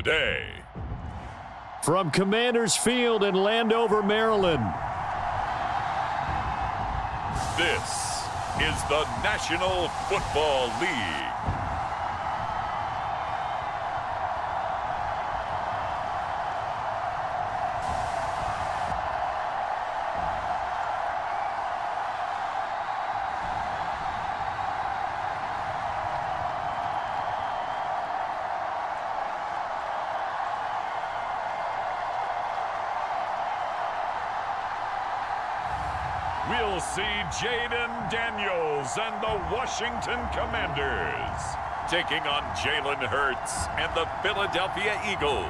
today. From Commanders Field in Landover, Maryland. This is the National Football League. We'll see Jaden Daniels and the Washington Commanders taking on Jalen Hurts and the Philadelphia Eagles.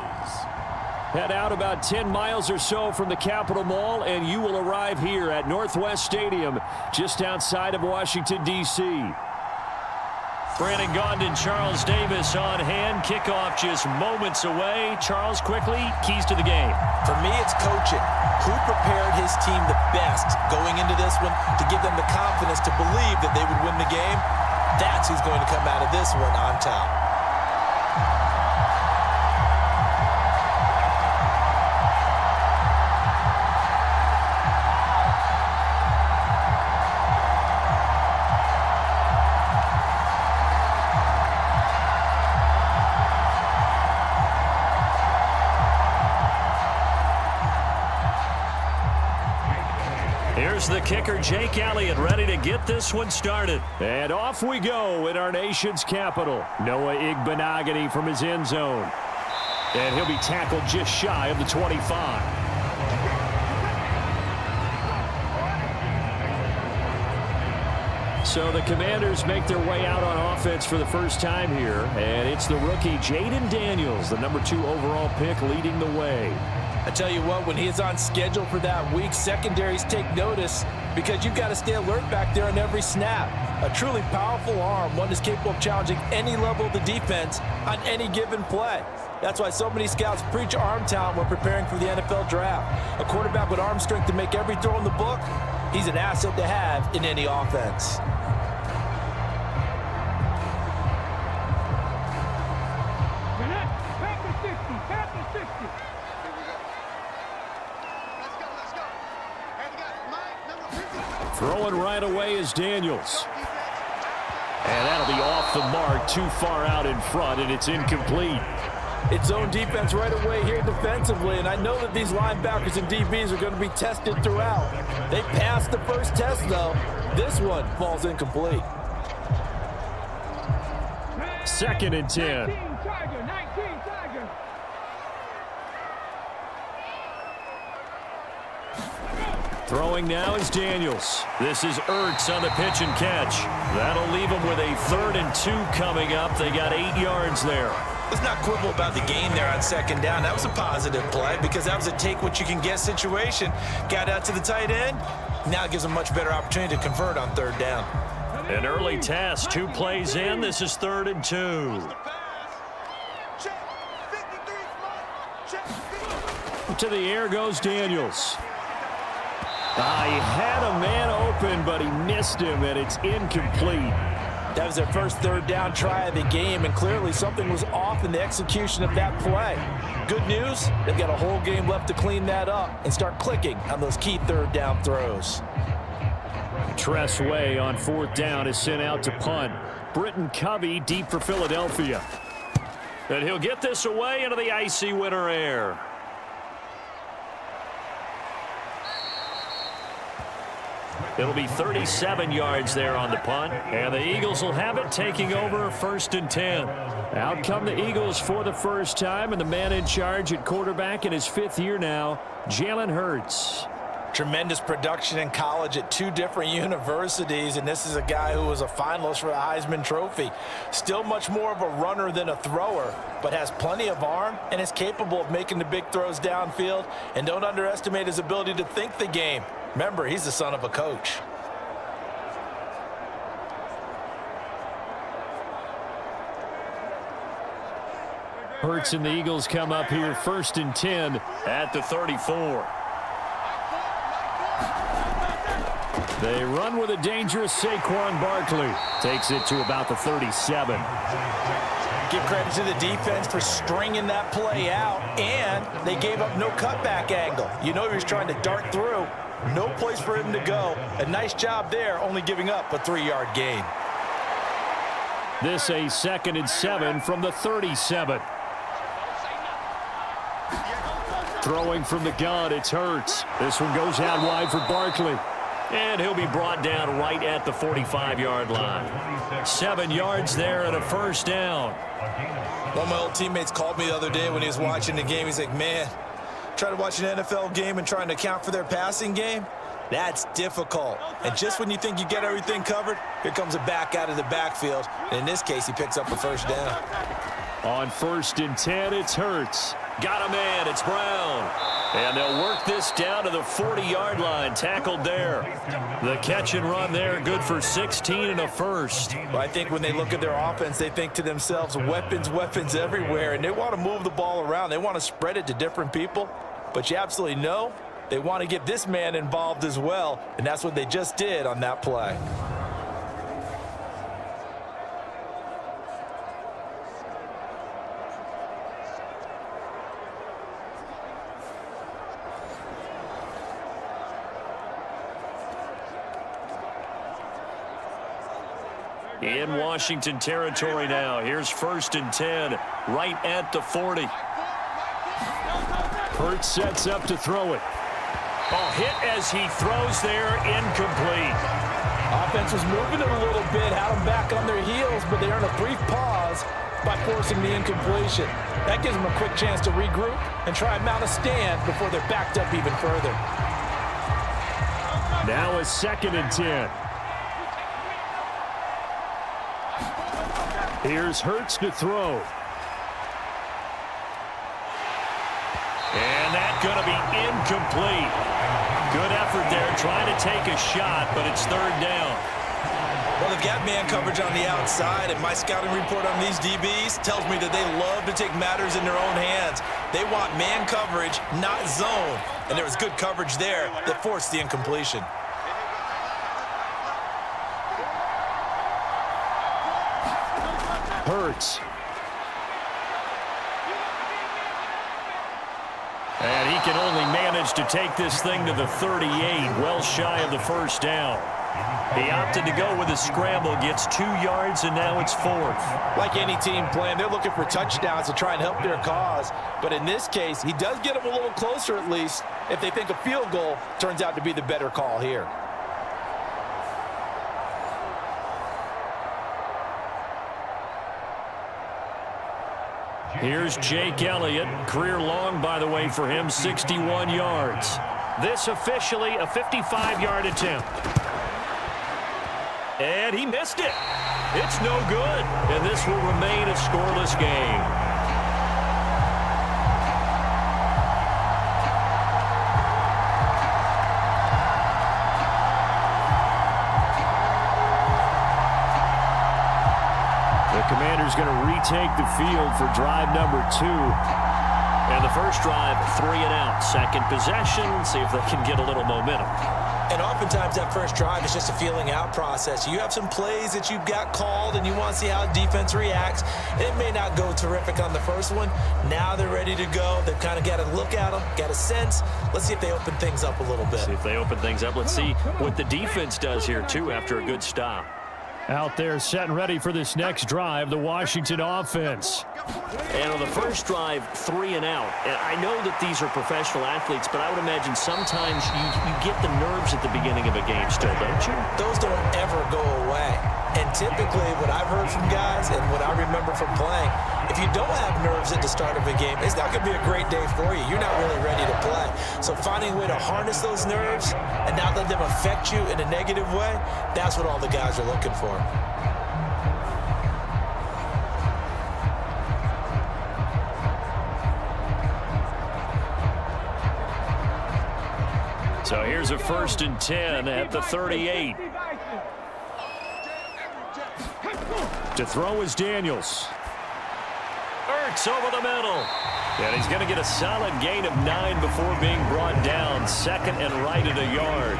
Head out about 10 miles or so from the Capitol Mall, and you will arrive here at Northwest Stadium, just outside of Washington, D.C. Brandon Gaudin, Charles Davis on hand. Kickoff just moments away. Charles, quickly, keys to the game. For me, it's coaching. Who prepared his team the best going into this one to give them the confidence to believe that they would win the game? That's who's going to come out of this one on top. Here's the kicker, Jake Elliott, ready to get this one started. And off we go in our nation's capital. Noah Igbenogany from his end zone. And he'll be tackled just shy of the 25. So the Commanders make their way out on offense for the first time here. And it's the rookie, Jaden Daniels, the number 2 overall pick, leading the way. I tell you what, when he is on schedule for that week, secondaries take notice because you've got to stay alert back there on every snap. A truly powerful arm, one is capable of challenging any level of the defense on any given play. That's why so many scouts preach arm talent when preparing for the NFL draft. A quarterback with arm strength to make every throw in the book, he's an asset to have in any offense. Throwing right away is Daniels. And that'll be off the mark, too far out in front, and it's incomplete. It's zone defense right away here defensively, and I know that these linebackers and DBs are going to be tested throughout. They passed the first test, though. This one falls incomplete. 2nd and 10. Throwing now is Daniels. This is Ertz on the pitch and catch. That'll leave them with a 3rd and 2 coming up. They got 8 yards there. Let's not quibble about the gain there on 2nd down. That was a positive play because that was a take-what-you-can-get situation. Got out to the tight end. Now it gives them a much better opportunity to convert on 3rd down. An early test. 2 plays in. This is 3rd and 2. To the air goes Daniels. He had a man open, but he missed him, and it's incomplete. That was their first 3rd down try of the game, and clearly something was off in the execution of that play. Good news, they've got a whole game left to clean that up and start clicking on those key 3rd down throws. Tress Way on 4th down is sent out to punt. Britton Covey deep for Philadelphia. And he'll get this away into the icy winter air. It'll be 37 yards there on the punt, and the Eagles will have it, taking over 1st and 10. Out come the Eagles for the first time, and the man in charge at quarterback in his 5th year now, Jalen Hurts. Tremendous production in college at 2 different universities, and this is a guy who was a finalist for the Heisman Trophy. Still much more of a runner than a thrower, but has plenty of arm and is capable of making the big throws downfield. And don't underestimate his ability to think the game. Remember, he's the son of a coach. Hurts and the Eagles come up here 1st and 10 at the 34. They run with a dangerous Saquon Barkley. Takes it to about the 37. give credit to the defense for stringing that play out, and they gave up no cutback angle. You know he was trying to dart through. No place for him to go. A nice job there, only giving up a 3-yard gain. This a 2nd and 7 from the 37. Throwing from the gun, it's Hurts. This one goes out wide for Barkley. And he'll be brought down right at the 45-yard line. 7 yards there and a first down. One of my old teammates called me the other day when he was watching the game. He's like, man, trying to watch an NFL game and trying to account for their passing game, that's difficult. And just when you think you get everything covered, here comes a back out of the backfield. And in this case, he picks up a first down. On 1st and 10, it's Hurts. Got a man, it's Brown. And they'll work this down to the 40-yard line, tackled there. The catch and run there, good for 16 and a first. Well, I think when they look at their offense, they think to themselves, weapons, weapons everywhere, and they want to move the ball around. They want to spread it to different people, but you absolutely know they want to get this man involved as well, and that's what they just did on that play. In Washington territory now. Here's 1st and 10, right at the 40. Hurts sets up to throw it. Oh, hit as he throws there, incomplete. Offense was moving it a little bit, had them back on their heels, but they earned a brief pause by forcing the incompletion. That gives them a quick chance to regroup and try and mount a stand before they're backed up even further. Now a 2nd and 10. Here's Hurts to throw. And that's going to be incomplete. Good effort there, trying to take a shot, but it's 3rd down. Well, they've got man coverage on the outside, and my scouting report on these DBs tells me that they love to take matters in their own hands. They want man coverage, not zone. And there was good coverage there that forced the incompletion. Hurts. And he can only manage to take this thing to the 38, well shy of the first down. He opted to go with a scramble, gets 2 yards, and now it's 4th. Like any team playing, they're looking for touchdowns to try and help their cause. But in this case, he does get them a little closer at least if they think a field goal turns out to be the better call here. Here's Jake Elliott. Career long, by the way, for him, 61 yards. This officially a 55-yard attempt. And he missed it. It's no good. And this will remain a scoreless game. Commander's going to retake the field for drive number 2. And the first drive, 3 and out. Second possession, see if they can get a little momentum. And oftentimes that first drive is just a feeling out process. You have some plays that you've got called and you want to see how defense reacts. It may not go terrific on the first one. Now they're ready to go. They've kind of got a look at them, got a sense. Let's see if they open things up a little bit. See if they open things up. Let's see what the defense does here, too, after a good stop. Out there set and ready for this next drive, the Washington offense. And on the first drive, 3 and out. And I know that these are professional athletes, but I would imagine sometimes you get the nerves at the beginning of a game still, don't you? Those don't ever go away. And typically what I've heard from guys and what I remember from playing, if you don't have nerves at the start of a game, it's not going to be a great day for you. You're not really ready to play. So finding a way to harness those nerves and not let them affect you in a negative way, that's what all the guys are looking for. So here's a 1st and 10 at the 38. To throw is Daniels. Ertz over the middle. And he's going to get a solid gain of 9 before being brought down. 2nd and right at a yard.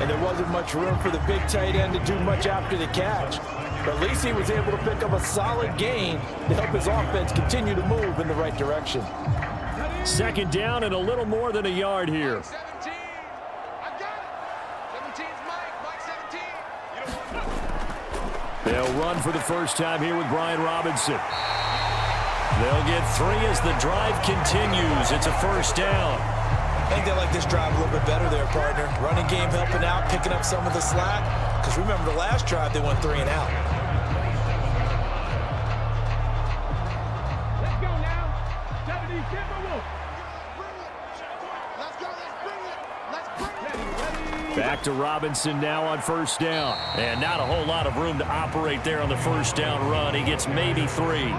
And there wasn't much room for the big tight end to do much after the catch. But at least he was able to pick up a solid gain to help his offense continue to move in the right direction. Second down and a little more than a yard here. 17. I got it. 17's Mike 17. They'll run for the first time here with Brian Robinson. They'll get 3 as the drive continues. It's a first down. I think they like this drive a little bit better there, partner. Running game helping out, picking up some of the slack. Because remember, the last drive, they went 3 and out. Let's go now. 70, get the wolf. Let's go. Let's bring it. Back to Robinson now on first down. And not a whole lot of room to operate there on the first down run. He gets maybe 3.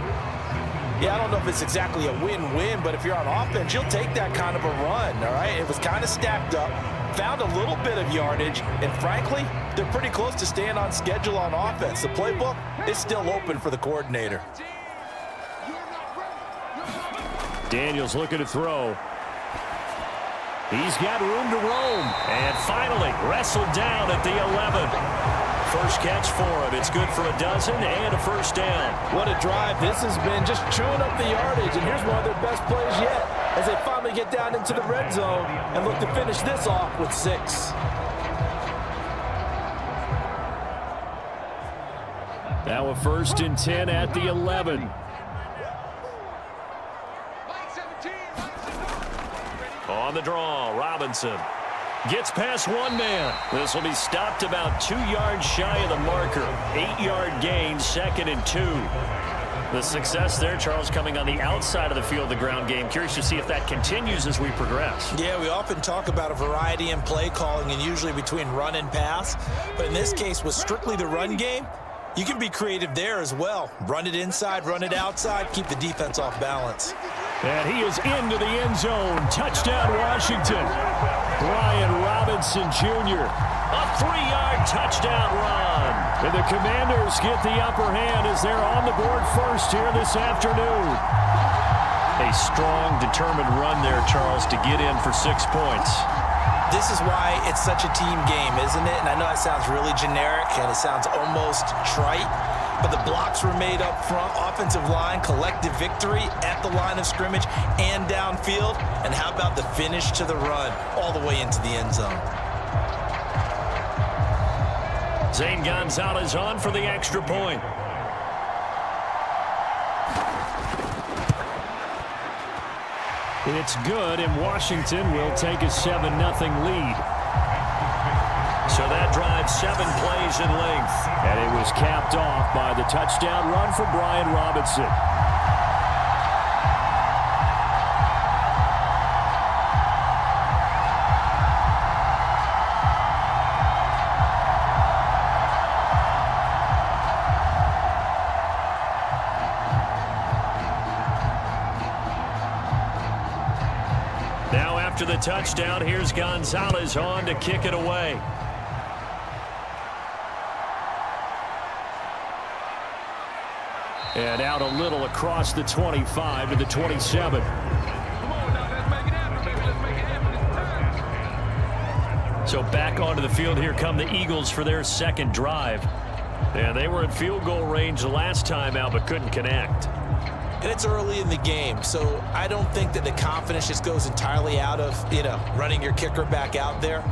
Yeah, I don't know if it's exactly a win-win, but if you're on offense, you'll take that kind of a run, all right? It was kind of stacked up, found a little bit of yardage, and frankly, they're pretty close to staying on schedule on offense. The playbook is still open for the coordinator. Daniels looking to throw. He's got room to roam. And finally, wrestled down at the 11. First catch for him. It's good for a dozen and a first down. What a drive this has been, just chewing up the yardage. And here's one of their best plays yet as they finally get down into the red zone and look to finish this off with 6. Now a first and 10 at the 11. Mike 17. On the draw, Robinson gets past one man. This will be stopped about 2 yards shy of the marker. 8-yard gain, 2nd and 2. The success there, Charles, coming on the outside of the field, the ground game. Curious to see if that continues as we progress. Yeah, we often talk about a variety in play calling and usually between run and pass. But in this case, with strictly the run game, you can be creative there as well. Run it inside, run it outside, keep the defense off balance. And he is into the end zone. Touchdown, Washington. Brian Robinson Jr. A 3-yard touchdown run. And the Commanders get the upper hand as they're on the board first here this afternoon. A strong, determined run there, Charles, to get in for 6 points. This is why it's such a team game, isn't it? And I know that sounds really generic and it sounds almost trite, but the blocks were made up front, offensive line, collective victory at the line of scrimmage and downfield. And how about the finish to the run all the way into the end zone? Zane Gonzalez on for the extra point. It's good, and Washington will take a 7-0 lead. So that drives 7 plays in length. And it was capped off by the touchdown run for Brian Robinson. Now after the touchdown, here's Gonzalez on to kick it away. And out a little across the 25 to the 27. So back onto the field, here come the Eagles for their second drive. And they were in field goal range the last time out, but couldn't connect. And it's early in the game, so I don't think that the confidence just goes entirely out of, running your kicker back out there.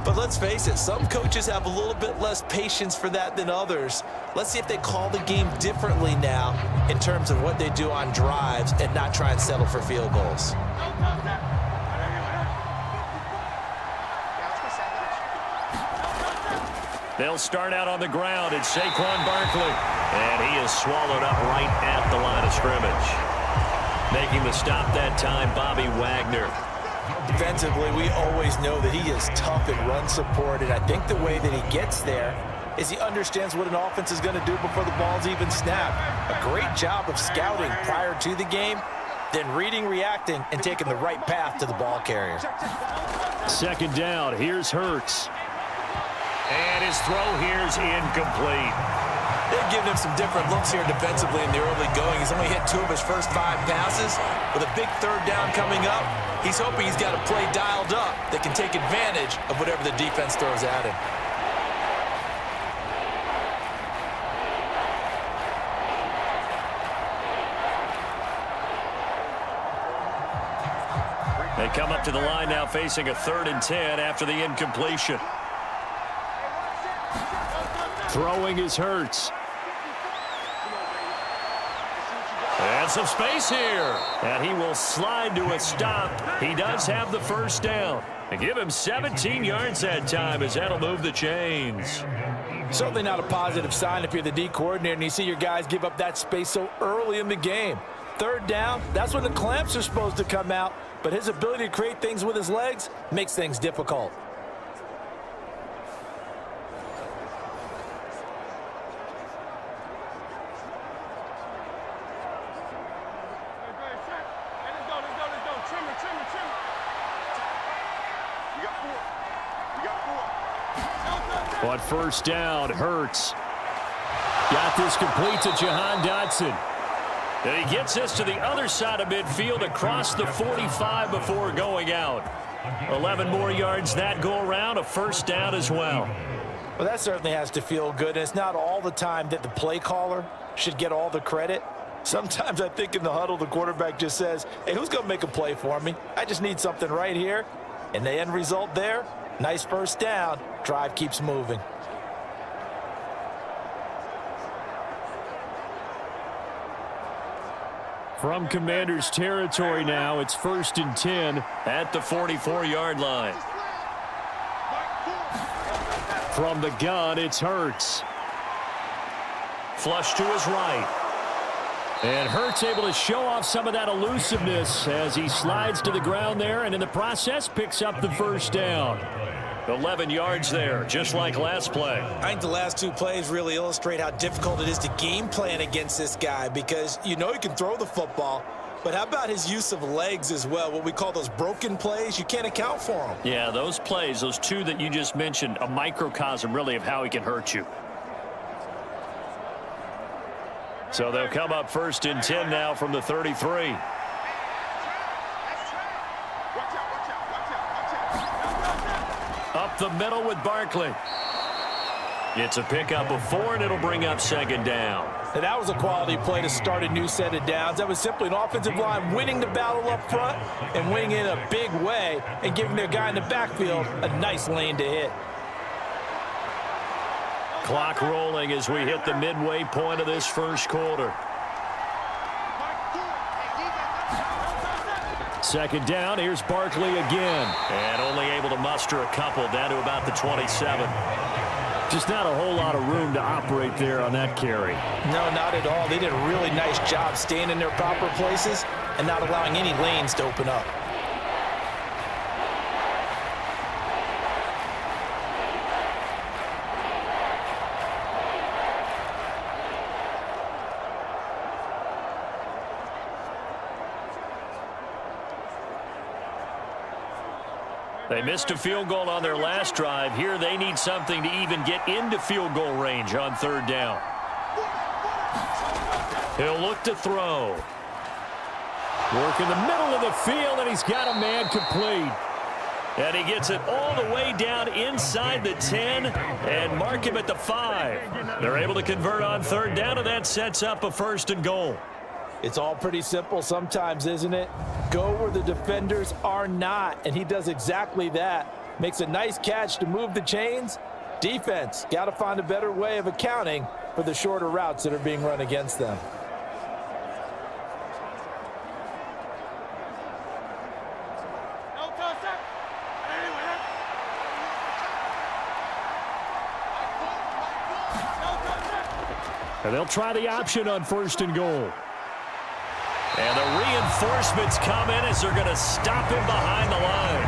But let's face it, some coaches have a little bit less patience for that than others. Let's see if they call the game differently now in terms of what they do on drives and not try and settle for field goals. They'll start out on the ground. It's Saquon Barkley. And he is swallowed up right at the line of scrimmage. Making the stop that time, Bobby Wagner. Defensively, we always know that he is tough in run support, and I think the way that he gets there is he understands what an offense is going to do before the ball's even snapped. A great job of scouting prior to the game, then reading, reacting, and taking the right path to the ball carrier. Second down, here's Hurts. And his throw here's incomplete. They've given him some different looks here defensively in the early going. He's only hit 2 of his first 5 passes. With a big third down coming up, he's hoping he's got a play dialed up that can take advantage of whatever the defense throws at him. They come up to the line now facing a 3rd and 10 after the incompletion. Throwing is Hurts. And some space here. And he will slide to a stop. He does have the first down. And give him 17 yards that time as that'll move the chains. Certainly not a positive sign if you're the D coordinator and you see your guys give up that space so early in the game. 3rd down, that's when the clamps are supposed to come out. But his ability to create things with his legs makes things difficult. On 1st down, Hurts. Got this complete to Jahan Dotson. And he gets this to the other side of midfield across the 45 before going out. 11 more yards that go around, a 1st down as well. Well, that certainly has to feel good. And it's not all the time that the play caller should get all the credit. Sometimes I think in the huddle, the quarterback just says, hey, who's going to make a play for me? I just need something right here. And the end result there, nice 1st down. Drive keeps moving. From Commander's territory now, it's 1st and 10 at the 44-yard line. From the gun, it's Hurts. Flush to his right. And Hurts able to show off some of that elusiveness as he slides to the ground there, and in the process picks up the 1st down. 11 yards there, just like last play. I think the last 2 plays really illustrate how difficult it is to game plan against this guy because you know he can throw the football, but how about his use of legs as well, what we call those broken plays? You can't account for them. Yeah, those plays, those 2 that you just mentioned, a microcosm really of how he can hurt you. So they'll come up 1st and 10 now from the 33. Up the middle with Barkley. It's a pickup of 4, and it'll bring up 2nd down. And that was a quality play to start a new set of downs. That was simply an offensive line winning the battle up front and winning in a big way and giving their guy in the backfield a nice lane to hit. Clock rolling as we hit the midway point of this 1st quarter. 2nd down, here's Barkley again. And only able to muster a couple down to about the 27. Just not a whole lot of room to operate there on that carry. No, not at all. They did a really nice job staying in their proper places and not allowing any lanes to open up. They missed a field goal on their last drive. Here they need something to even get into field goal range on 3rd down. He'll look to throw. Work in the middle of the field, and he's got a man complete. And he gets it all the way down inside the 10 and mark him at the 5. They're able to convert on 3rd down, and that sets up a 1st and goal. It's all pretty simple sometimes, isn't it? Go where the defenders are not, and he does exactly that. Makes a nice catch to move the chains. Defense, got to find a better way of accounting for the shorter routes that are being run against them. And they'll try the option on 1st and goal. And the reinforcements come in as they're going to stop him behind the line.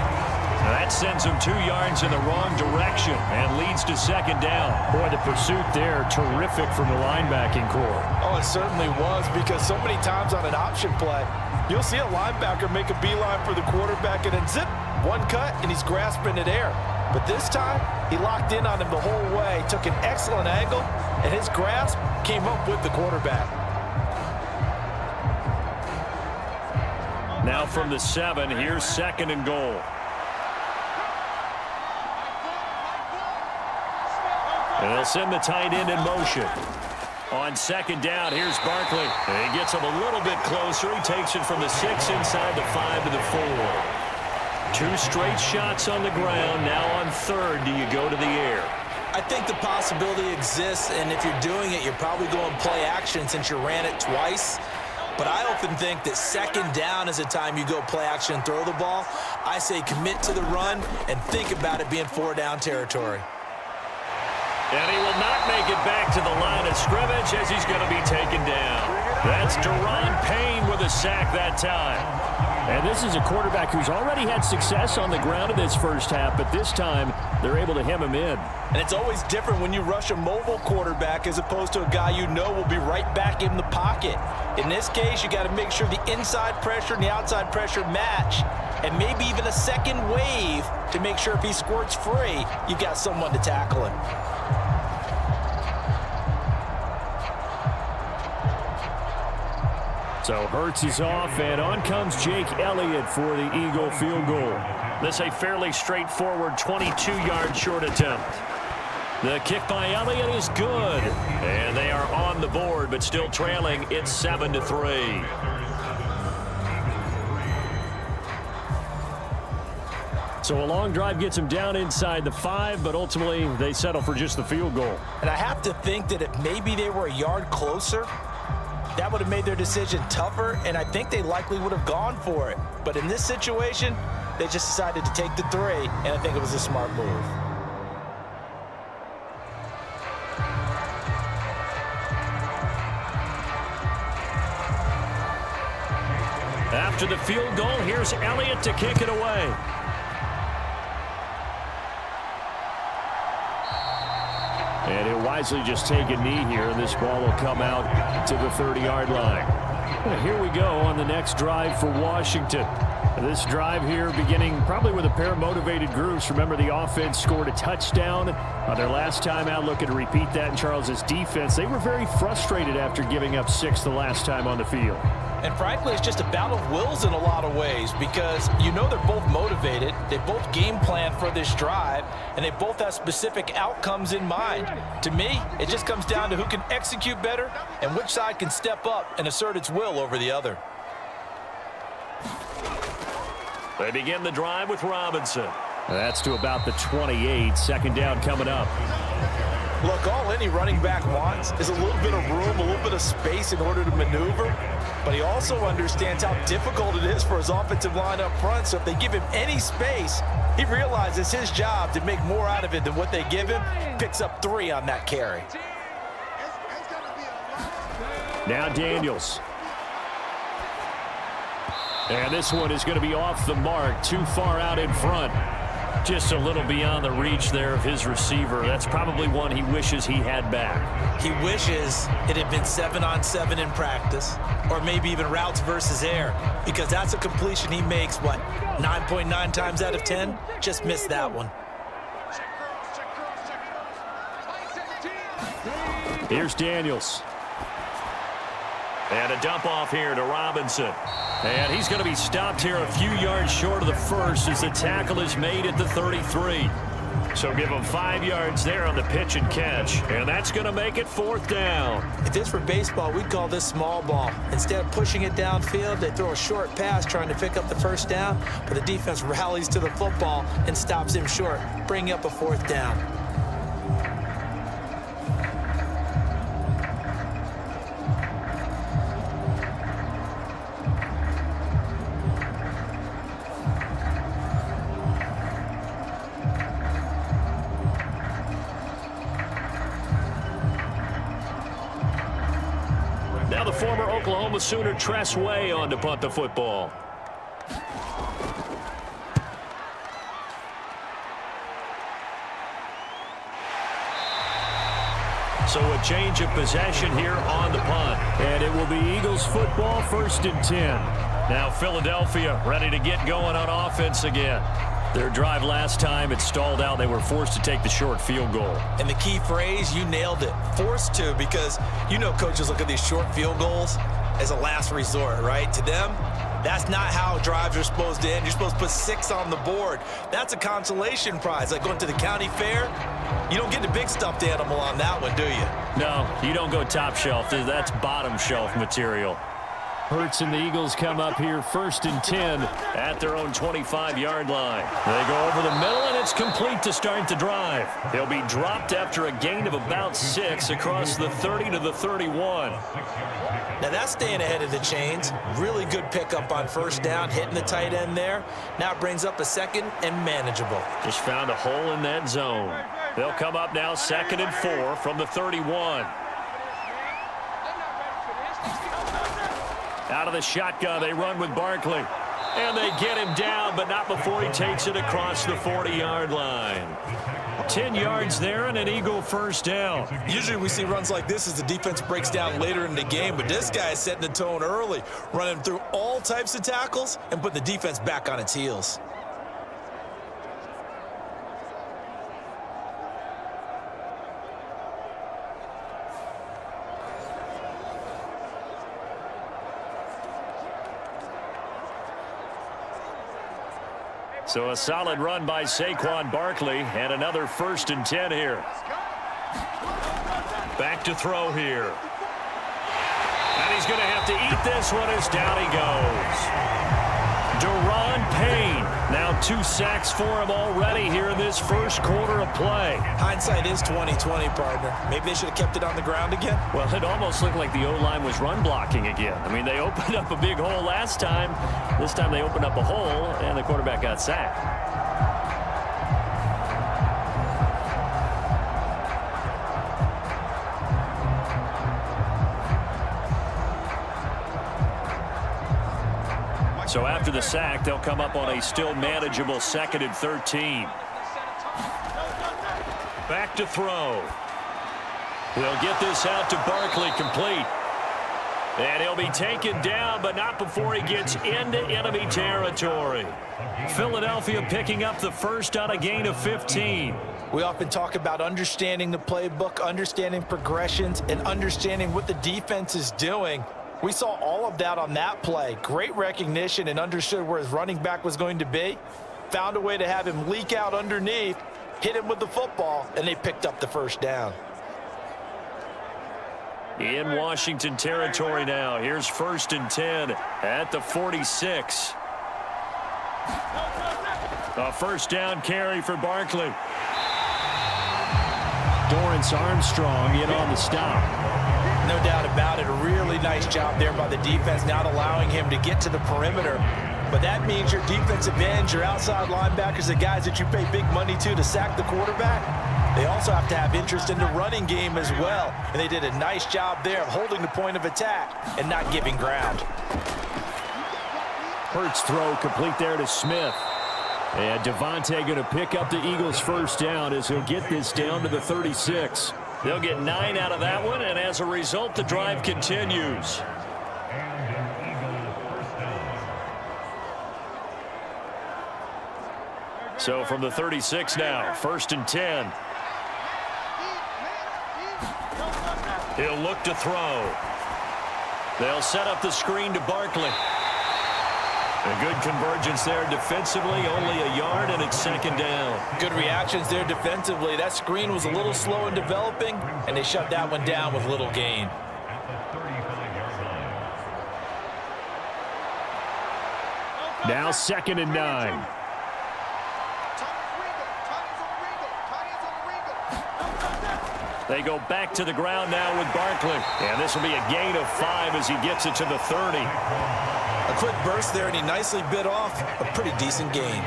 Now that sends him 2 yards in the wrong direction and leads to 2nd down. Boy, the pursuit there, terrific from the linebacking core. Oh, it certainly was, because so many times on an option play, you'll see a linebacker make a beeline for the quarterback and then zip, one cut, and he's grasping at air. But this time, he locked in on him the whole way, took an excellent angle, and his grasp came up with the quarterback. Now from the 7, here's 2nd and goal. And they'll send the tight end in motion. On 2nd down, here's Barkley. And he gets him a little bit closer. He takes it from the 6 inside the 5 to the 4. 2 straight shots on the ground. Now on 3rd, do you go to the air? I think the possibility exists, and if you're doing it, you're probably going play action since you ran it twice. But I often think that 2nd down is the time you go play action and throw the ball. I say commit to the run and think about it being 4-down territory. And he will not make it back to the line of scrimmage as he's going to be taken down. That's Deron Payne with a sack that time. And this is a quarterback who's already had success on the ground in this first half, but this time they're able to hem him in. And it's always different when you rush a mobile quarterback as opposed to a guy you know will be right back in the pocket. In this case, you got to make sure the inside pressure and the outside pressure match, and maybe even a second wave to make sure if he squirts free, you've got someone to tackle him. So Hurts is off, and on comes Jake Elliott for the Eagle field goal. This a fairly straightforward 22-yard short attempt. The kick by Elliott is good, and they are on the board, but still trailing. It's 7-3. So a long drive gets them down inside the 5, but ultimately they settle for just the field goal. And I have to think that if maybe they were a yard closer, that would have made their decision tougher, and I think they likely would have gone for it. But in this situation, they just decided to take the 3, and I think it was a smart move. After the field goal, here's Elliott to kick it away. And he'll wisely just take a knee here, and this ball will come out to the 30-yard line. And here we go on the next drive for Washington. This drive here beginning probably with a pair of motivated groups. Remember, the offense scored a touchdown on their last time out. Looking to repeat that in Charles's defense. They were very frustrated after giving up 6 the last time on the field. And frankly, it's just a battle of wills in a lot of ways because you know they're both motivated, they both game plan for this drive, and they both have specific outcomes in mind. To me, it just comes down to who can execute better and which side can step up and assert its will over the other. They begin the drive with Robinson. That's to about the 28. 2nd down coming up. Look, all any running back wants is a little bit of room, a little bit of space in order to maneuver. But he also understands how difficult it is for his offensive line up front. So if they give him any space, he realizes his job to make more out of it than what they give him. Picks up 3 on that carry. Now Daniels. And this one is going to be off the mark, too far out in front. Just a little beyond the reach there of his receiver. That's probably one he wishes he had back. He wishes it had been 7-on-7 in practice, or maybe even routes versus air, because that's a completion he makes, 9.9 times out of 10? Just missed that one. Here's Daniels. And a dump off here to Robinson. And he's going to be stopped here a few yards short of the first as the tackle is made at the 33. So give him 5 yards there on the pitch and catch. And that's going to make it 4th down. If this were baseball, we'd call this small ball. Instead of pushing it downfield, they throw a short pass trying to pick up the 1st down. But the defense rallies to the football and stops him short, bringing up a 4th down. Now the former Oklahoma Sooner Tress Way on to punt the football. So a change of possession here on the punt. And it will be Eagles football, 1st and 10. Now Philadelphia ready to get going on offense again. Their drive last time, it stalled out. They were forced to take the short field goal. And the key phrase, you nailed it. Forced to, because you know coaches look at these short field goals as a last resort, right? To them, that's not how drives are supposed to end. You're supposed to put 6 on the board. That's a consolation prize. Like going to the county fair, you don't get the big stuffed animal on that one, do you? No, you don't go top shelf. That's bottom shelf material. Hurts and the Eagles come up here 1st and 10 at their own 25-yard line. They go over the middle, and it's complete to start the drive. He'll be dropped after a gain of about 6 across the 30 to the 31. Now that's staying ahead of the chains. Really good pickup on 1st down, hitting the tight end there. Now it brings up a 2nd and manageable. Just found a hole in that zone. They'll come up now 2nd and 4 from the 31. Out of the shotgun, they run with Barkley. And they get him down, but not before he takes it across the 40-yard line. 10 yards there and an Eagle 1st down. Usually we see runs like this as the defense breaks down later in the game, but this guy is setting the tone early, running through all types of tackles and putting the defense back on its heels. So a solid run by Saquon Barkley and another 1st and 10 here. Back to throw here. And he's going to have to eat this one as down he goes. Deron Payne. Now 2 sacks for him already here in this 1st quarter of play. Hindsight is 20/20, partner. Maybe they should have kept it on the ground again. Well, it almost looked like the O-line was run blocking again. I mean, they opened up a big hole last time. This time they opened up a hole, and the quarterback got sacked. So after the sack, they'll come up on a still manageable 2nd and 13. Back to throw. They'll get this out to Barkley, complete. And he'll be taken down, but not before he gets into enemy territory. Philadelphia picking up the 1st on a gain of 15. We often talk about understanding the playbook, understanding progressions, and understanding what the defense is doing. We saw all of that on that play. Great recognition and understood where his running back was going to be. Found a way to have him leak out underneath, hit him with the football, and they picked up the 1st down. In Washington territory now. Here's 1st and 10 at the 46. A 1st down carry for Barkley. Dorrance Armstrong in on the stop. No doubt about it. A really nice job there by the defense, not allowing him to get to the perimeter. But that means your defensive ends, your outside linebackers, the guys that you pay big money to sack the quarterback, they also have to have interest in the running game as well. And they did a nice job there of holding the point of attack and not giving ground. Hurts throw complete there to Smith. And Devontae going to pick up the Eagles' 1st down as he'll get this down to the 36. They'll get 9 out of that one, and as a result, the drive continues. So from the 36 now, 1st and 10. He'll look to throw. They'll set up the screen to Barkley. A good convergence there defensively, only a yard, and it's 2nd down. Good reactions there defensively. That screen was a little slow in developing, and they shut that one down with little gain. Now 2nd and 9. They go back to the ground now with Barkley. And this will be a gain of 5 as he gets it to the 30. A quick burst there, and he nicely bit off a pretty decent gain.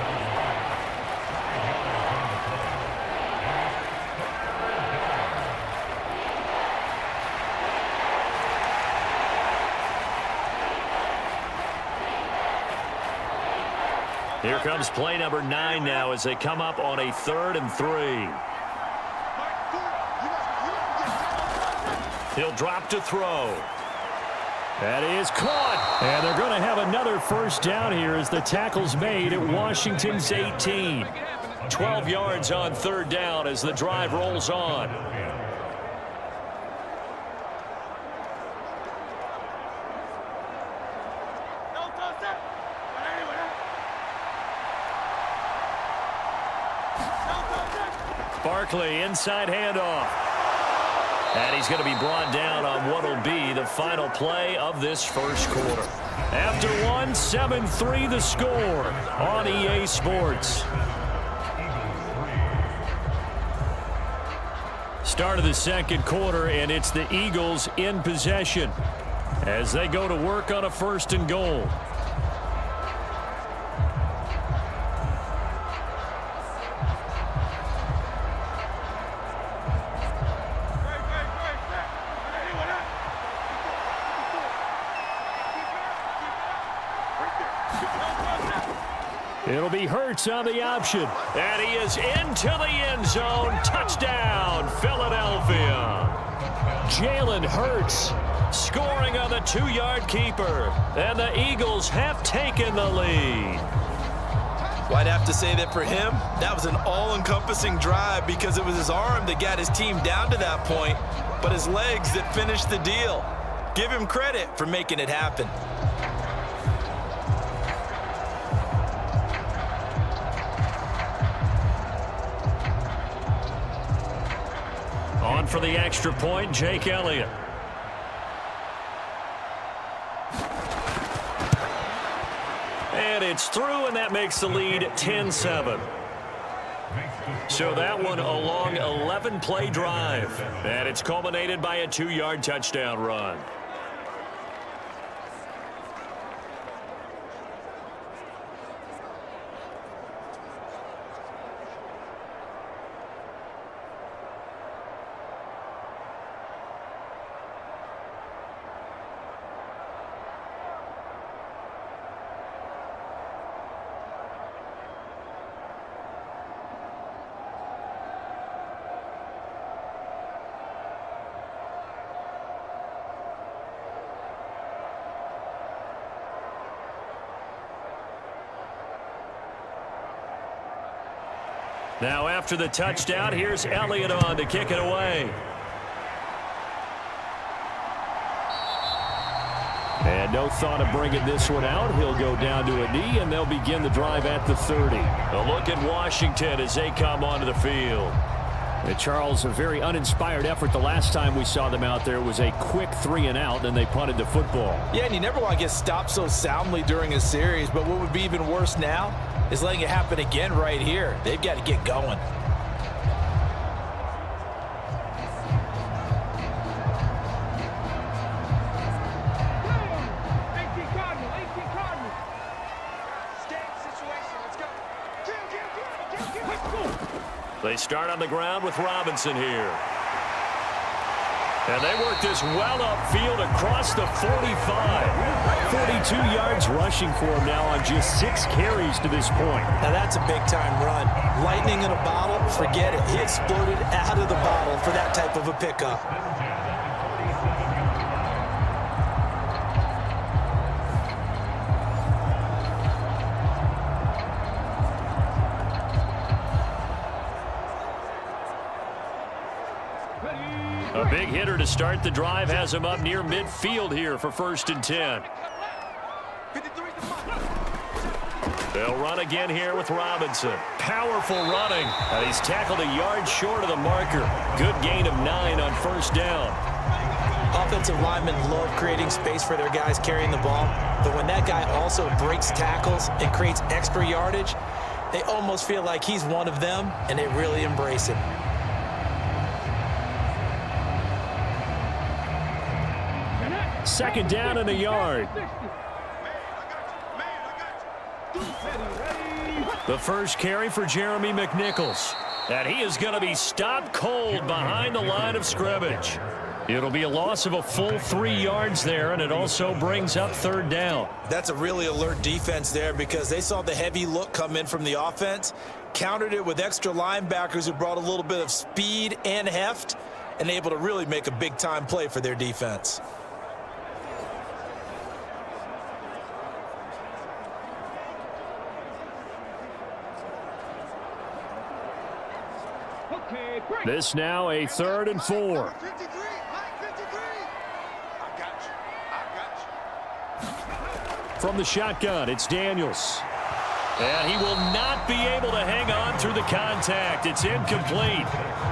Here comes play number 9 now as they come up on a 3rd and 3. He'll drop to throw. That is caught. And they're going to have another 1st down here as the tackle's made at Washington's 18. 12 yards on 3rd down as the drive rolls on. Barkley inside handoff. And he's going to be brought down on what will be the the final play of this first quarter. After one, 7-3 the score on EA Sports. Start of the second quarter, and it's the Eagles in possession as they go to work on a 1st and goal. It'll be Hurts on the option. And he is into the end zone. Touchdown, Philadelphia. Jalen Hurts scoring on the 2-yard keeper. And the Eagles have taken the lead. Well, I'd have to say that for him, that was an all-encompassing drive because it was his arm that got his team down to that point, but his legs that finished the deal. Give him credit for making it happen. On for the extra point, Jake Elliott. And it's through, and that makes the lead 10-7. So that one a long 11-play drive. And it's culminated by a 2-yard touchdown run. Now after the touchdown, here's Elliott on to kick it away. And no thought of bringing this one out. He'll go down to a knee, and they'll begin the drive at the 30. A look at Washington as they come onto the field. And Charles, a very uninspired effort. The last time we saw them out there was a quick 3-and-out, and they punted the football. Yeah, and you never want to get stopped so soundly during a series, but what would be even worse now is letting it happen again right here. They've got to get going. They start on the ground with Robinson here. And they work this well upfield across the 45. 42 yards rushing for him now on just 6 carries to this point. Now that's a big-time run. Lightning in a bottle, forget it. He exploded out of the bottle for that type of a pickup. A big hitter to start the drive has him up near midfield here for 1st and 10. They'll run again here with Robinson. Powerful running. And he's tackled a yard short of the marker. Good gain of 9 on 1st down. Offensive linemen love creating space for their guys carrying the ball, but when that guy also breaks tackles and creates extra yardage, they almost feel like he's one of them, and they really embrace it. Second down and a yard. The first carry for Jeremy McNichols. And he is going to be stopped cold behind the line of scrimmage. It'll be a loss of a full 3 yards there, and it also brings up 3rd down. That's a really alert defense there because they saw the heavy look come in from the offense, countered it with extra linebackers who brought a little bit of speed and heft, and able to really make a big-time play for their defense. This now a 3rd and 4. From the shotgun, it's Daniels. And he will not be able to hang on through the contact. It's incomplete.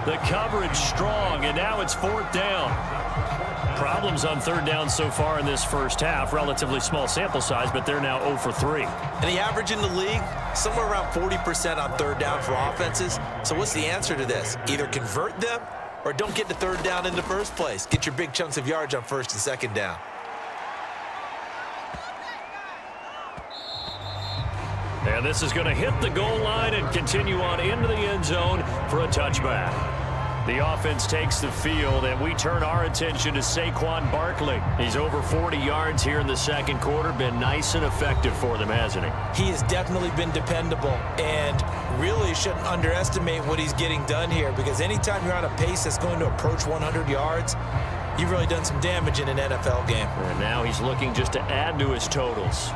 The coverage strong, and now it's 4th down. problems on third down so far in this first half. Relatively small sample size, but they're now 0 for 3. And the average in the league, somewhere around 40% on third down for offenses. So what's the answer to this? Either convert them or don't get to third down in the first place. Get your big chunks of yards on first and second down. And this is going to hit the goal line and continue on into the end zone for a touchback. The offense takes the field, and we turn our attention to Saquon Barkley. He's over 40 yards here in the second quarter. Been nice and effective for them, hasn't he? He has definitely been dependable, and really shouldn't underestimate what he's getting done here, because anytime you're on a pace that's going to approach 100 yards, you've really done some damage in an NFL game. And now he's looking just to add to his totals.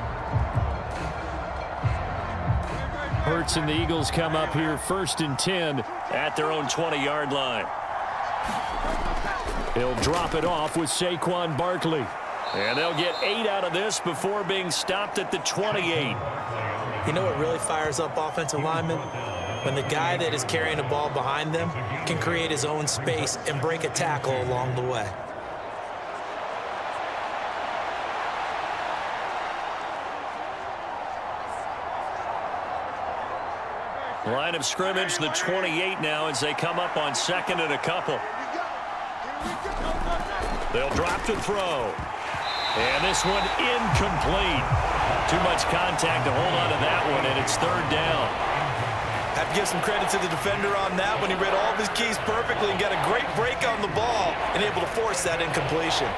Hurts and the Eagles come up here 1st and 10 at their own 20-yard line. He'll drop it off with Saquon Barkley. And they'll get 8 out of this before being stopped at the 28. You know what really fires up offensive linemen? When the guy that is carrying the ball behind them can create his own space and break a tackle along the way. Line of scrimmage, the 28 now as they come up on 2nd and a couple. They'll drop to throw. And this one incomplete. Too much contact to hold on to that one, and it's 3rd down. Have to give some credit to the defender on that when he read all of his keys perfectly and got a great break on the ball and able to force that incompletion.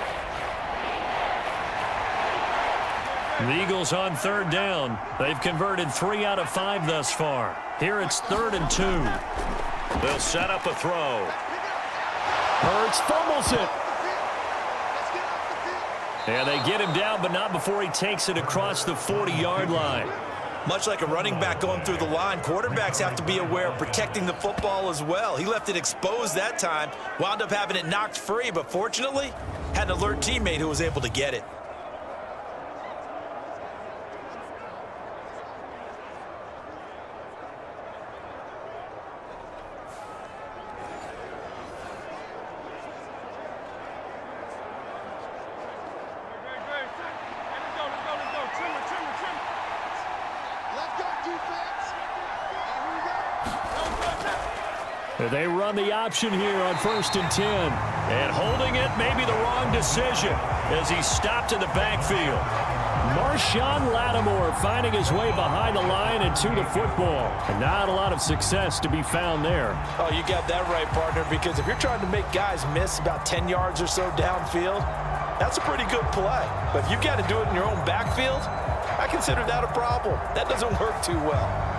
The Eagles on 3rd down. They've converted 3 out of 5 thus far. Here it's 3rd and 2. They'll set up a throw. Hurts fumbles it. And they get him down, but not before he takes it across the 40-yard line. Much like a running back going through the line, quarterbacks have to be aware of protecting the football as well. He left it exposed that time, wound up having it knocked free, but fortunately, had an alert teammate who was able to get it. They run the option here on 1st and 10. And holding it may be the wrong decision as he's stopped in the backfield. Marshawn Lattimore finding his way behind the line and to the football. And not a lot of success to be found there. Oh, you got that right, partner, because if you're trying to make guys miss about 10 yards or so downfield, that's a pretty good play. But if you've got to do it in your own backfield, I consider that a problem. That doesn't work too well.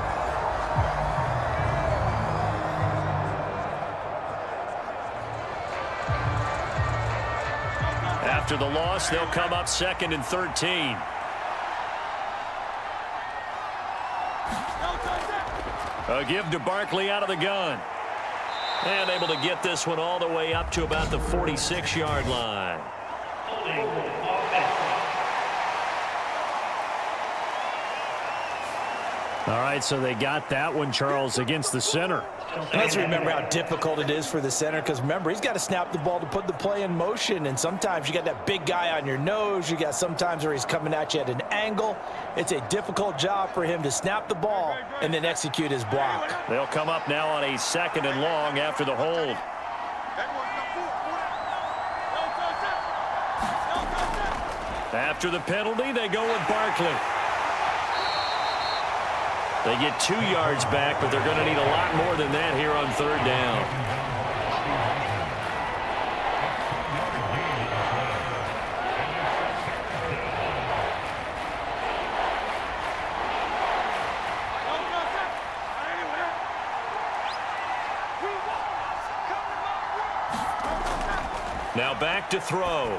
After the loss, they'll come up 2nd and 13. A give to Barkley out of the gun. And able to get this one all the way up to about the 46-yard line. All right, so they got that one, Charles, against the center. Let's remember how difficult it is for the center, because remember, he's got to snap the ball to put the play in motion, and sometimes you got that big guy on your nose. You got sometimes where he's coming at you at an angle. It's a difficult job for him to snap the ball and then execute his block. They'll come up now on a 2nd and long after the hold. After the penalty, they go with Barkley. They get 2 yards back, but they're going to need a lot more than that here on 3rd down. Now back to throw.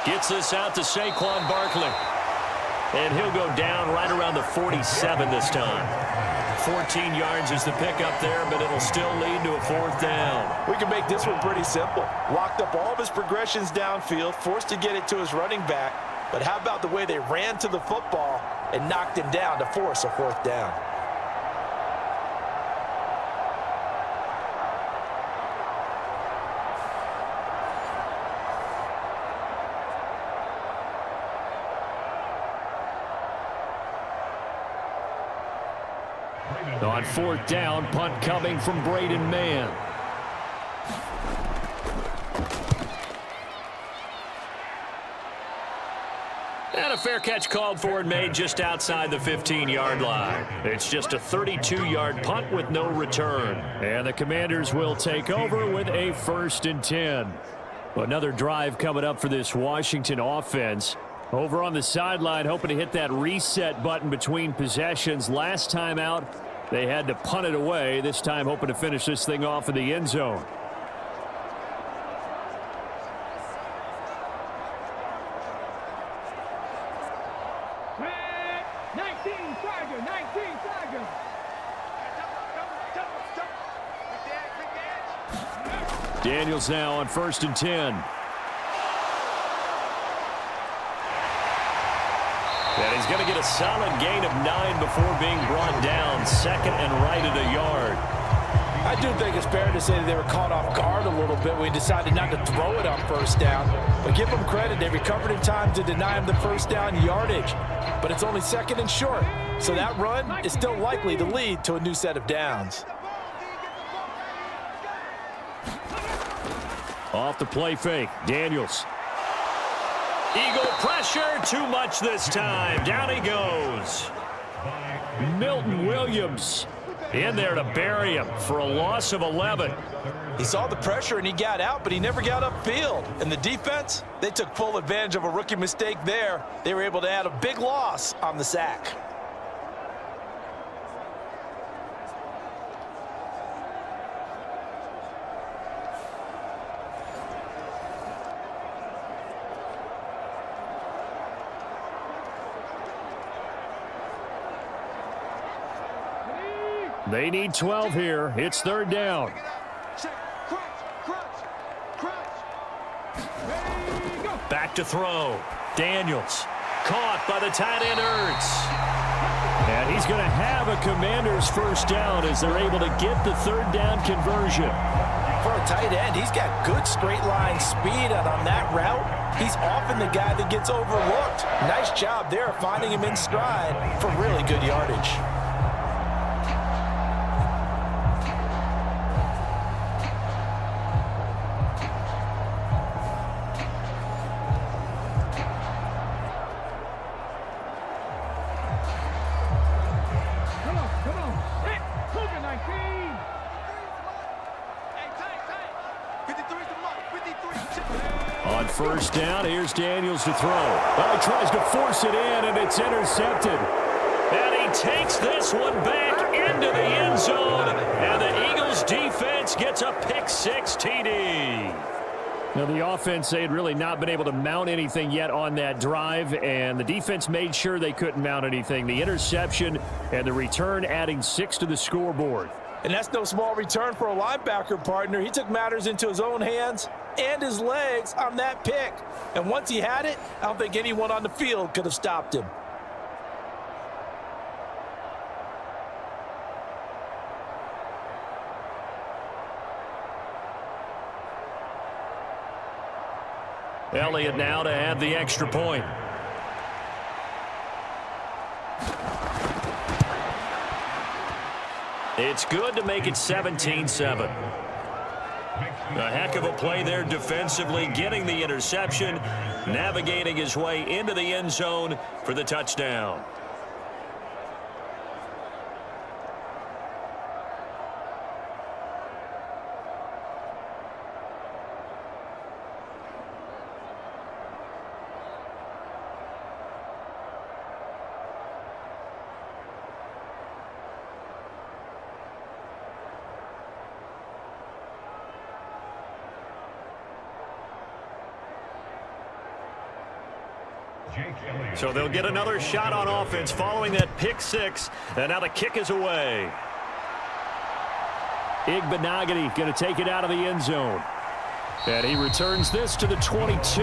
Gets this out to Saquon Barkley. And he'll go down right around the 47 this time. 14 yards is the pickup there, but it'll still lead to a 4th down. We can make this one pretty simple. Locked up all of his progressions downfield, forced to get it to his running back. But how about the way they ran to the football and knocked him down to force a 4th down? On 4th down, punt coming from Braden Mann. And a fair catch called for and made just outside the 15-yard line. It's just a 32-yard punt with no return. And the Commanders will take over with a 1st and 10. Another drive coming up for this Washington offense. Over on the sideline, hoping to hit that reset button between possessions. Last time out, they had to punt it away. This time, hoping to finish this thing off in the end zone. Daniels now on 1st and 10. And he's going to get a solid gain of 9 before being brought down. 2nd and right at a yard. I do think it's fair to say that they were caught off guard a little bit when he decided not to throw it on 1st down. But give them credit. They recovered in time to deny him the 1st down yardage. But it's only 2nd and short. So that run is still likely to lead to a new set of downs. Off the play fake, Daniels. Eagle pressure, too much this time. Down he goes. Milton Williams in there to bury him for a loss of 11. He saw the pressure and he got out, but he never got upfield. And the defense, they took full advantage of a rookie mistake there. They were able to add a big loss on the sack. They need 12 here. It's 3rd down. Back to throw. Daniels caught by the tight end Ertz. And he's going to have a Commander's 1st down as they're able to get the 3rd down conversion. For a tight end, he's got good straight line speed, and on that route, he's often the guy that gets overlooked. Nice job there finding him in stride for really good yardage. On 1st down, here's Daniels to throw. Well, he tries to force it in, and it's intercepted. And he takes this one back into the end zone, and the Eagles defense gets a pick-6 TD. Now, the offense, they had really not been able to mount anything yet on that drive, and the defense made sure they couldn't mount anything. The interception and the return adding 6 to the scoreboard. And that's no small return for a linebacker partner. He took matters into his own hands and his legs on that pick. And once he had it, I don't think anyone on the field could have stopped him. Elliott now to add the extra point. It's good to make it 17-7. A heck of a play there defensively, getting the interception, navigating his way into the end zone for the touchdown. So they'll get another shot on offense following that pick-6, and now the kick is away. Igbenogany going to take it out of the end zone. And he returns this to the 22.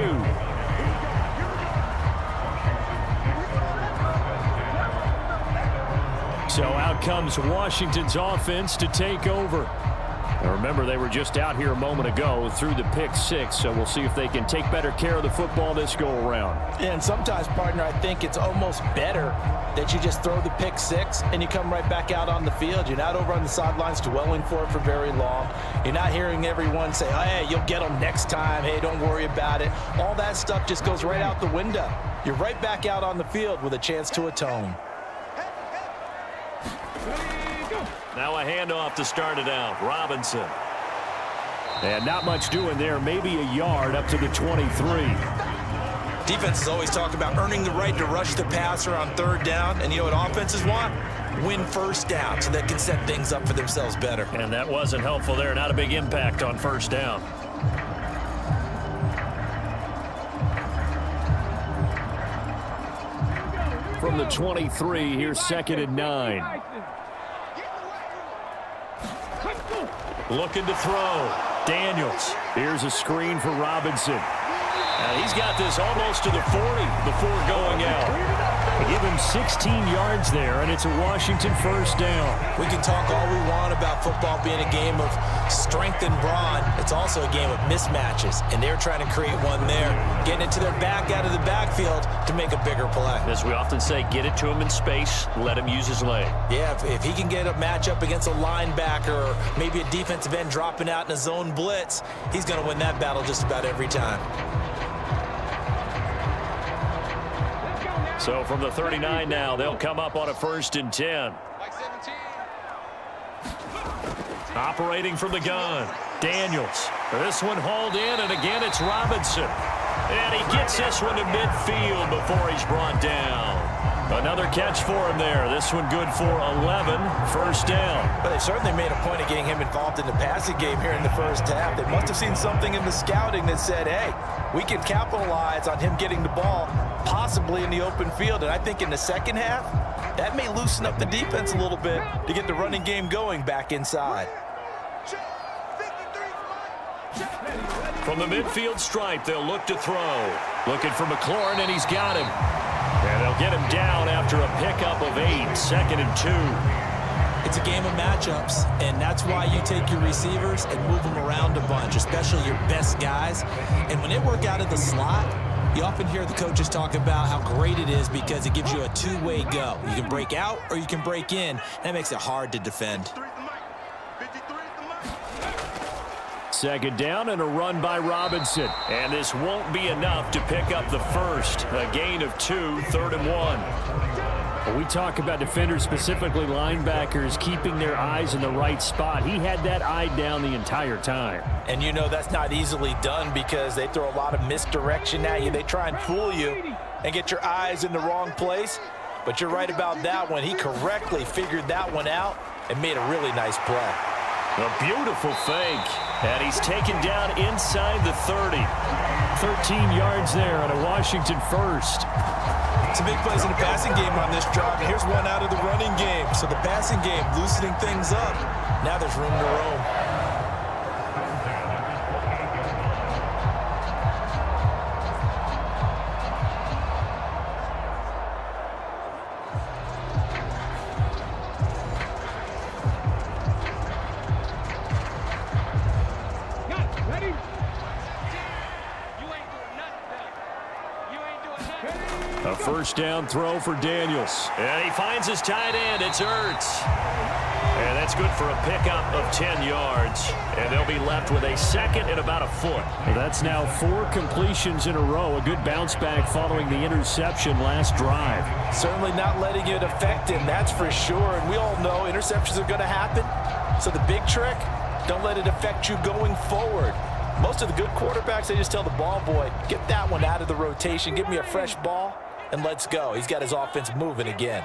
So out comes Washington's offense to take over. Now remember, they were just out here a moment ago through the pick six, so we'll see if they can take better care of the football this go-around. And sometimes, partner, I think it's almost better that you just throw the pick six and you come right back out on the field. You're not over on the sidelines dwelling for it for very long. You're not hearing everyone say, oh, hey, you'll get them next time. Hey, don't worry about it. All that stuff just goes right out the window. You're right back out on the field with a chance to atone. Now a handoff to start it out. Robinson. And not much doing there. Maybe a yard up to the 23. Defenses always talk about earning the right to rush the passer on third down. And you know what offenses want? Win first down so they can set things up for themselves better. And that wasn't helpful there. Not a big impact on first down. From the 23, here's 2nd and 9. Looking to throw. Daniels. Here's a screen for Robinson. And he's got this almost to the 40 before going out. Give him 16 yards there, and it's a Washington first down. We can talk all we want about football being a game of strength and brawn. It's also a game of mismatches, and they're trying to create one there, getting it to their back out of the backfield to make a bigger play. As we often say, get it to him in space, let him use his leg. Yeah, if he can get a matchup against a linebacker or maybe a defensive end dropping out in a zone blitz, he's going to win that battle just about every time. So from the 39 now, they'll come up on a 1st and 10. Like 17. Operating from the gun. Daniels. This one hauled in, and again it's Robinson. And he gets this one to midfield before he's brought down. Another catch for him there. This one good for 11. First down. But they certainly made a point of getting him involved in the passing game here in the first half. They must have seen something in the scouting that said, hey, we can capitalize on him getting the ball possibly in the open field. And I think in the second half, that may loosen up the defense a little bit to get the running game going back inside. From the midfield stripe, they'll look to throw. Looking for McLaurin, and he's got him. And they'll get him down after a pickup of 8. 2nd and 2. It's a game of matchups, and that's why you take your receivers and move them around a bunch, especially your best guys. And when they work out of the slot, you often hear the coaches talk about how great it is because it gives you a two-way go. You can break out or you can break in. That makes it hard to defend. 2nd down and a run by Robinson. And this won't be enough to pick up the first. A gain of 2, 3rd and 1. When we talk about defenders, specifically linebackers, keeping their eyes in the right spot, he had that eye down the entire time. And you know that's not easily done because they throw a lot of misdirection at you. They try and fool you and get your eyes in the wrong place. But you're right about that one. He correctly figured that one out and made a really nice play. A beautiful fake. And he's taken down inside the 30. 13 yards there on a Washington first. Some big plays in the passing game on this drive. Here's one out of the running game. So the passing game loosening things up. Now there's room to roam. A first down throw for Daniels. And he finds his tight end. It's Ertz. And that's good for a pickup of 10 yards. And they'll be left with a 2nd and about a foot. Well, that's now 4 completions in a row. A good bounce back following the interception last drive. Certainly not letting it affect him, that's for sure. And we all know interceptions are going to happen. So the big trick, don't let it affect you going forward. Most of the good quarterbacks, they just tell the ball boy, get that one out of the rotation, give me a fresh ball, and let's go. He's got his offense moving again.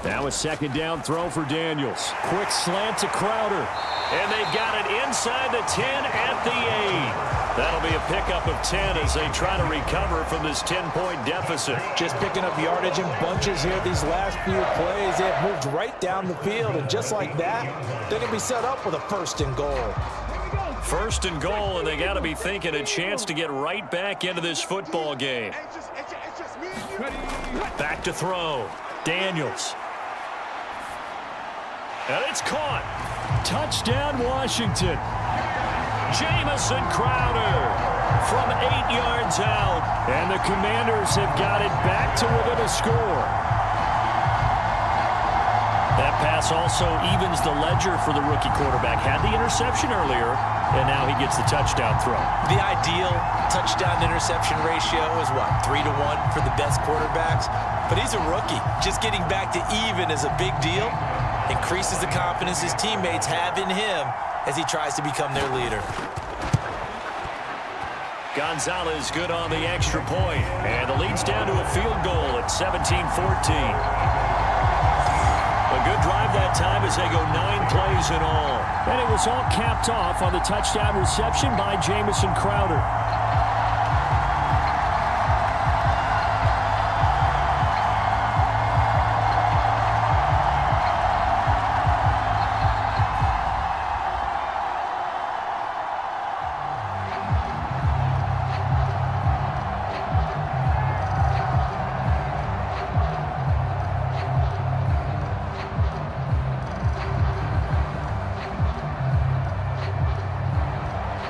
Now a 2nd down throw for Daniels. Quick slant to Crowder. And they've got it inside the 10 at the 8. That'll be a pickup of 10 as they try to recover from this 10-point deficit. Just picking up yardage in bunches here these last few plays. They have moved right down the field, and just like that, they're going to be set up with a 1st and goal. 1st and goal, and they got to be thinking a chance to get right back into this football game. Back to throw. Daniels. And it's caught. Touchdown, Washington. Jamison Crowder from 8 yards out. And the Commanders have got it back to within a score. That pass also evens the ledger for the rookie quarterback. Had the interception earlier, and now he gets the touchdown throw. The ideal touchdown-interception ratio is, what, 3-1 for the best quarterbacks? But he's a rookie. Just getting back to even is a big deal. Increases the confidence his teammates have in him as he tries to become their leader. Gonzalez good on the extra point, and the lead's down to a field goal at 17-14. A good drive that time as they go 9 plays in all. And it was all capped off on the touchdown reception by Jamison Crowder.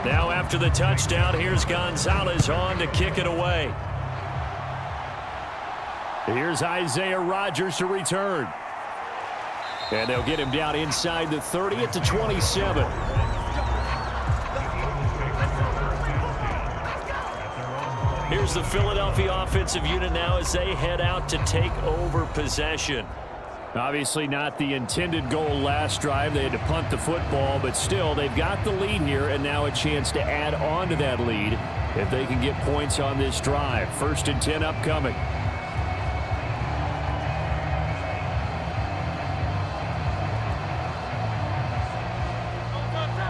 Now after the touchdown, here's Gonzalez on to kick it away. Here's Isaiah Rodgers to return. And they'll get him down inside the 30 at the 27. Here's the Philadelphia offensive unit now as they head out to take over possession. Obviously not the intended goal last drive. They had to punt the football, but still they've got the lead here and now a chance to add on to that lead if they can get points on this drive. 1st and 10 upcoming.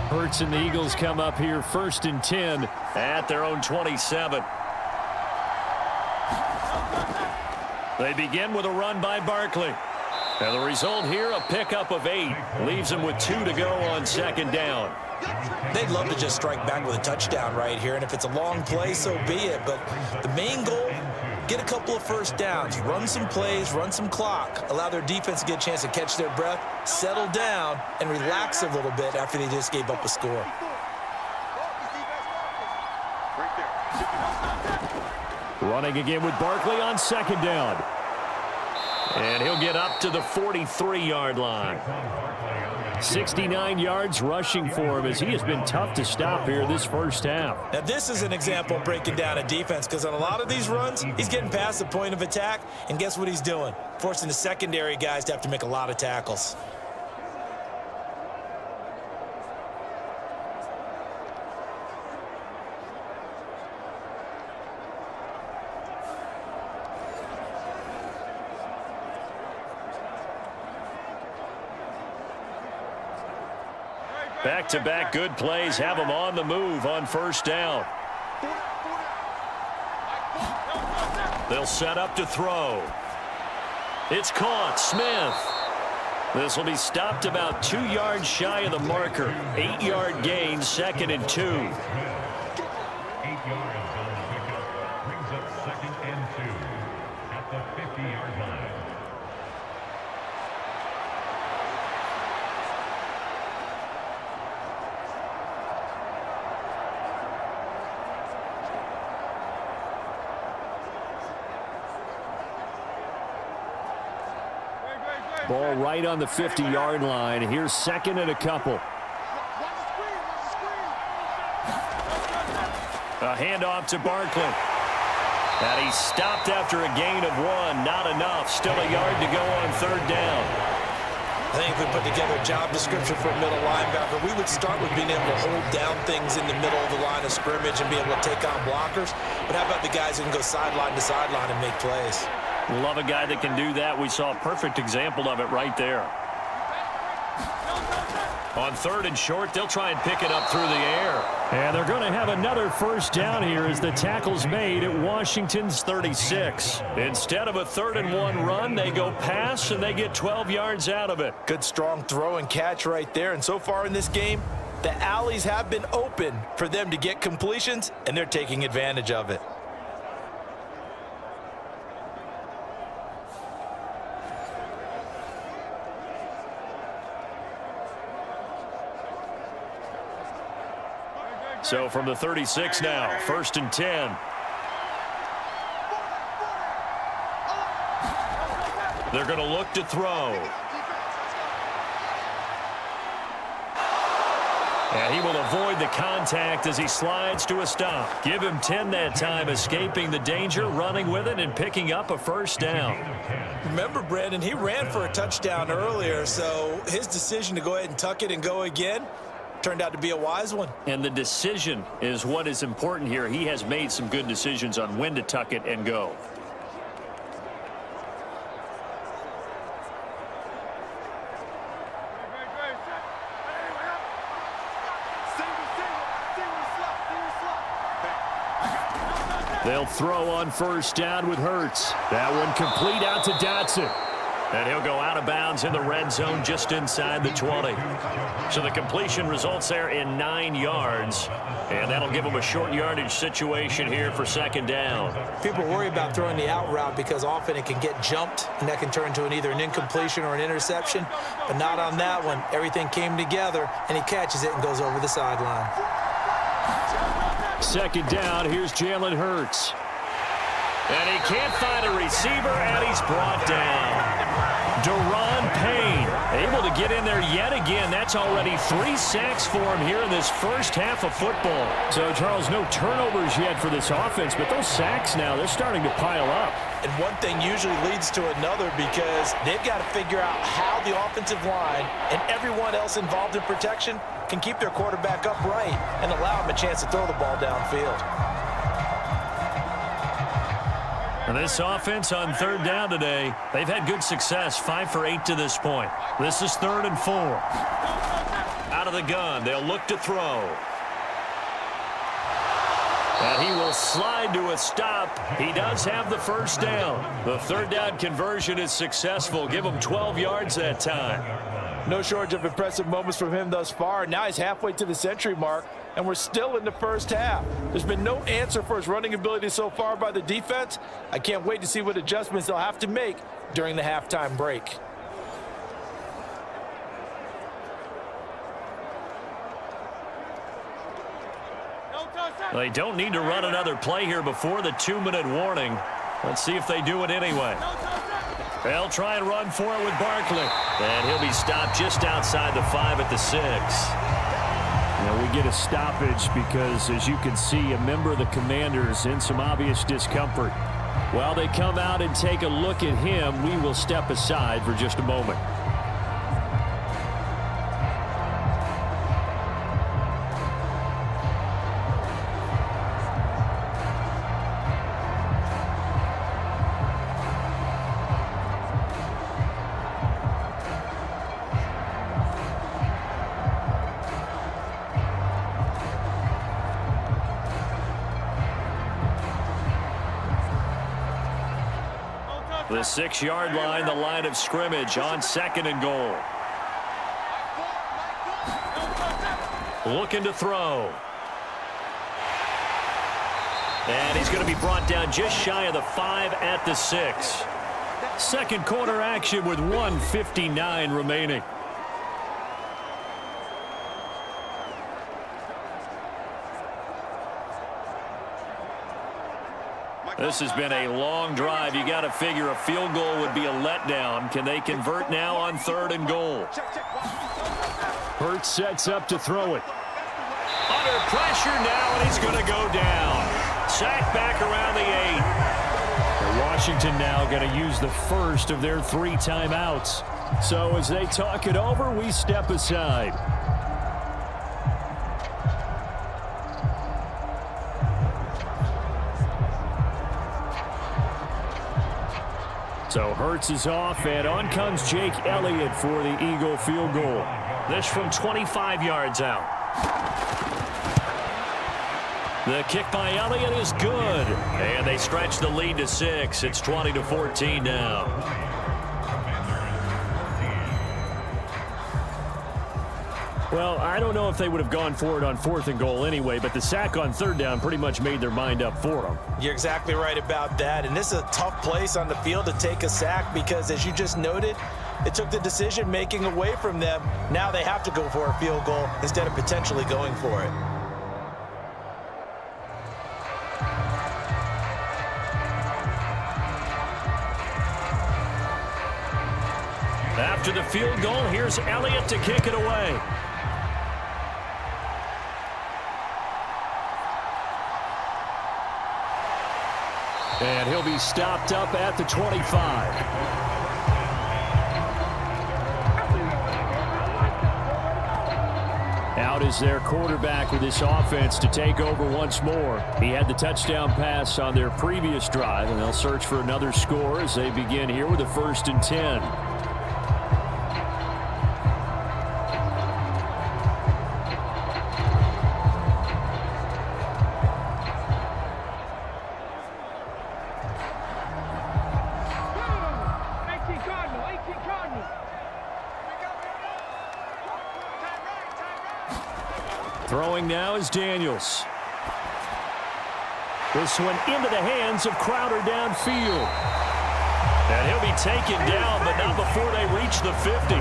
Hurts and the Eagles come up here 1st and 10 at their own 27. They begin with a run by Barkley. And the result here, a pickup of 8. Leaves them with 2 to go on 2nd down. They'd love to just strike back with a touchdown right here, and if it's a long play, so be it. But the main goal, get a couple of 1st downs, run some plays, run some clock, allow their defense to get a chance to catch their breath, settle down, and relax a little bit after they just gave up a score. Running again with Barkley on 2nd down. And he'll get up to the 43-yard line. 69 yards rushing for him as he has been tough to stop here this first half. Now this is an example of breaking down a defense, because on a lot of these runs, he's getting past the point of attack, and guess what he's doing? Forcing the secondary guys to have to make a lot of tackles. Back-to-back good plays have them on the move on 1st down. They'll set up to throw. It's caught. Smith. This will be stopped about 2 yards shy of the marker. 8-yard gain, 2nd and 2. 8 yards on the pickup. Brings up 2nd and 2 at the 50-yard line. Ball right on the 50-yard line. Here's 2nd and a couple. A handoff to Barkley. And he's stopped after a gain of 1. Not enough. Still a yard to go on 3rd down. I think if we put together a job description for a middle linebacker, we would start with being able to hold down things in the middle of the line of scrimmage and be able to take on blockers. But how about the guys who can go sideline to sideline and make plays? Love a guy that can do that. We saw a perfect example of it right there. On 3rd and short, they'll try and pick it up through the air. And they're going to have another 1st down here as the tackle's made at Washington's 36. Instead of a 3rd and 1 run, they go pass and they get 12 yards out of it. Good strong throw and catch right there. And so far in this game, the alleys have been open for them to get completions, and they're taking advantage of it. So from the 36 now, 1st and 10. They're going to look to throw. And he will avoid the contact as he slides to a stop. Give him 10 that time, escaping the danger, running with it, and picking up a first down. Remember, Brandon, he ran for a touchdown earlier, so his decision to go ahead and tuck it and go again turned out to be a wise one. And the decision is what is important here. He has made some good decisions on when to tuck it and go. They'll throw on 1st down with Hurts. That one complete out to Dotson. And he'll go out of bounds in the red zone just inside the 20. So the completion results there in 9 yards. And that'll give him a short yardage situation here for 2nd down. People worry about throwing the out route because often it can get jumped, and that can turn into either an incompletion or an interception. But not on that one. Everything came together, and he catches it and goes over the sideline. 2nd down, here's Jalen Hurts. And he can't find a receiver, and he's brought down. Deron Payne able to get in there yet again. That's already 3 sacks for him here in this first half of football. So, Charles, no turnovers yet for this offense, but those sacks now, they're starting to pile up. And one thing usually leads to another because they've got to figure out how the offensive line and everyone else involved in protection can keep their quarterback upright and allow him a chance to throw the ball downfield. And this offense on 3rd down today, they've had good success, 5 for 8 to this point. This is 3rd and 4. Out of the gun, they'll look to throw. And he will slide to a stop. He does have the first down. The 3rd down conversion is successful. Give him 12 yards that time. No shortage of impressive moments from him thus far. Now he's halfway to the century mark, and we're still in the first half. There's been no answer for his running ability so far by the defense. I can't wait to see what adjustments they'll have to make during the halftime break. They don't need to run another play here before the 2-minute warning. Let's see if they do it anyway. They'll try and run for it with Barkley. And he'll be stopped just outside the 5 at the 6. Now we get a stoppage because, as you can see, a member of the Commanders in some obvious discomfort. While they come out and take a look at him, we will step aside for just a moment. The 6-yard line, the line of scrimmage on 2nd and goal. Looking to throw. And he's going to be brought down just shy of the 5 at the 6. Second quarter action with 1:59 remaining. This has been a long drive. You got to figure a field goal would be a letdown. Can they convert now on 3rd and goal? Hurts sets up to throw it. Under pressure now, and he's going to go down. Sacked back around the 8. Washington now going to use the first of their 3 timeouts. So as they talk it over, we step aside. So Hurts is off, and on comes Jake Elliott for the Eagle field goal. This from 25 yards out. The kick by Elliott is good. And they stretch the lead to 6. It's 20-14 now. Well, I don't know if they would have gone for it on 4th and goal anyway, but the sack on 3rd down pretty much made their mind up for them. You're exactly right about that. And this is a tough place on the field to take a sack because, as you just noted, it took the decision-making away from them. Now they have to go for a field goal instead of potentially going for it. After the field goal, here's Elliott to kick it away. And he'll be stopped up at the 25. Out is their quarterback with this offense to take over once more. He had the touchdown pass on their previous drive, and they'll search for another score as they begin here with a 1st and 10. Throwing now is Daniels. This one into the hands of Crowder downfield. And he'll be taken down, but not before they reach the 50.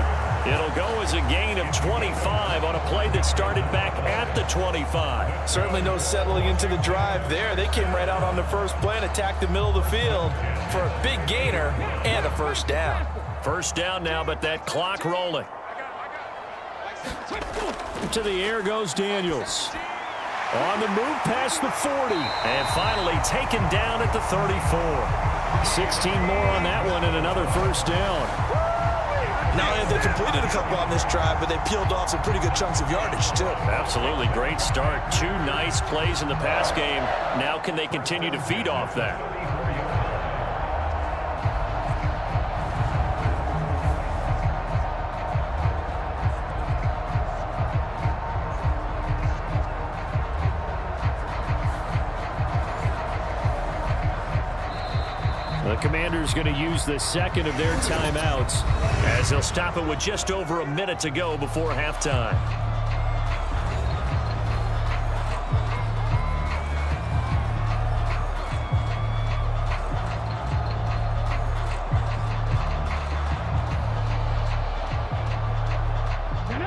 It'll go as a gain of 25 on a play that started back at the 25. Certainly no settling into the drive there. They came right out on the first play and attacked the middle of the field for a big gainer and a 1st down. 1st down now, but that clock rolling. To the air goes Daniels. On the move past the 40. And finally taken down at the 34. 16 more on that one and another 1st down. Not only have they completed a couple on this drive, but they peeled off some pretty good chunks of yardage, too. Absolutely great start. 2 nice plays in the pass game. Now can they continue to feed off that? The Commanders going to use the 2nd of their timeouts as they'll stop it with just over a minute to go before halftime.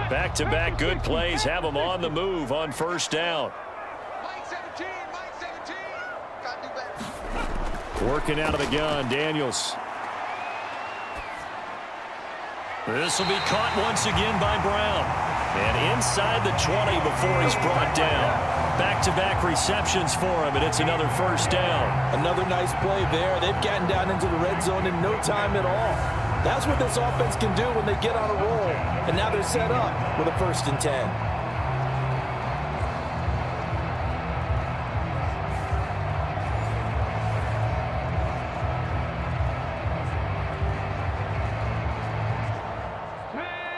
Back-to-back good plays have them on the move on 1st down. Mike 17. Got to do better. Working out of the gun, Daniels. This will be caught once again by Brown. And inside the 20 before he's brought down. Back-to-back receptions for him, and it's another 1st down. Another nice play there. They've gotten down into the red zone in no time at all. That's what this offense can do when they get on a roll. And now they're set up with a 1st and 10.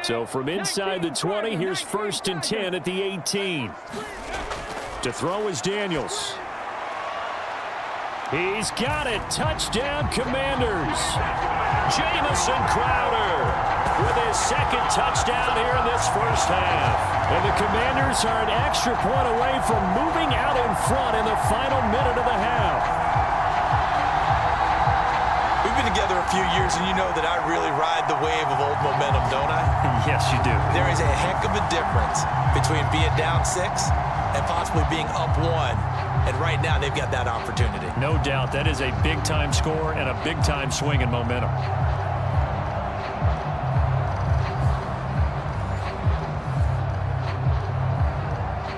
So from inside the 20, here's 1st and 10 at the 18. To throw is Daniels. He's got it. Touchdown, Commanders. Jamison Crowder with his 2nd touchdown here in this 1st half. And the Commanders are an extra point away from moving out in front in the final minute of the half. We've been together a few years, and you know that I really ride the wave of old momentum, don't I? Yes, you do. There is a heck of a difference between being down 6 and possibly being up 1. And right now, they've got that opportunity. No doubt. That is a big-time score and a big-time swing in momentum.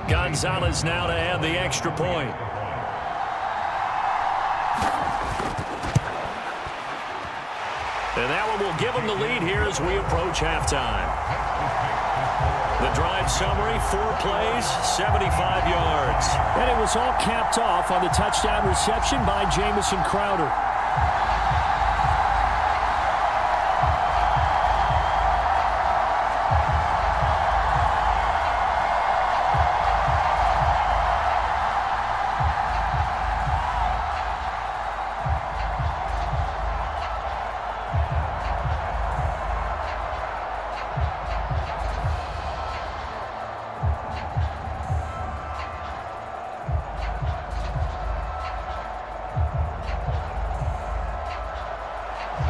Gonzalez now to add the extra point. And that one will give them the lead here as we approach halftime. The drive summary, 4 plays, 75 yards. And it was all capped off on the touchdown reception by Jamison Crowder.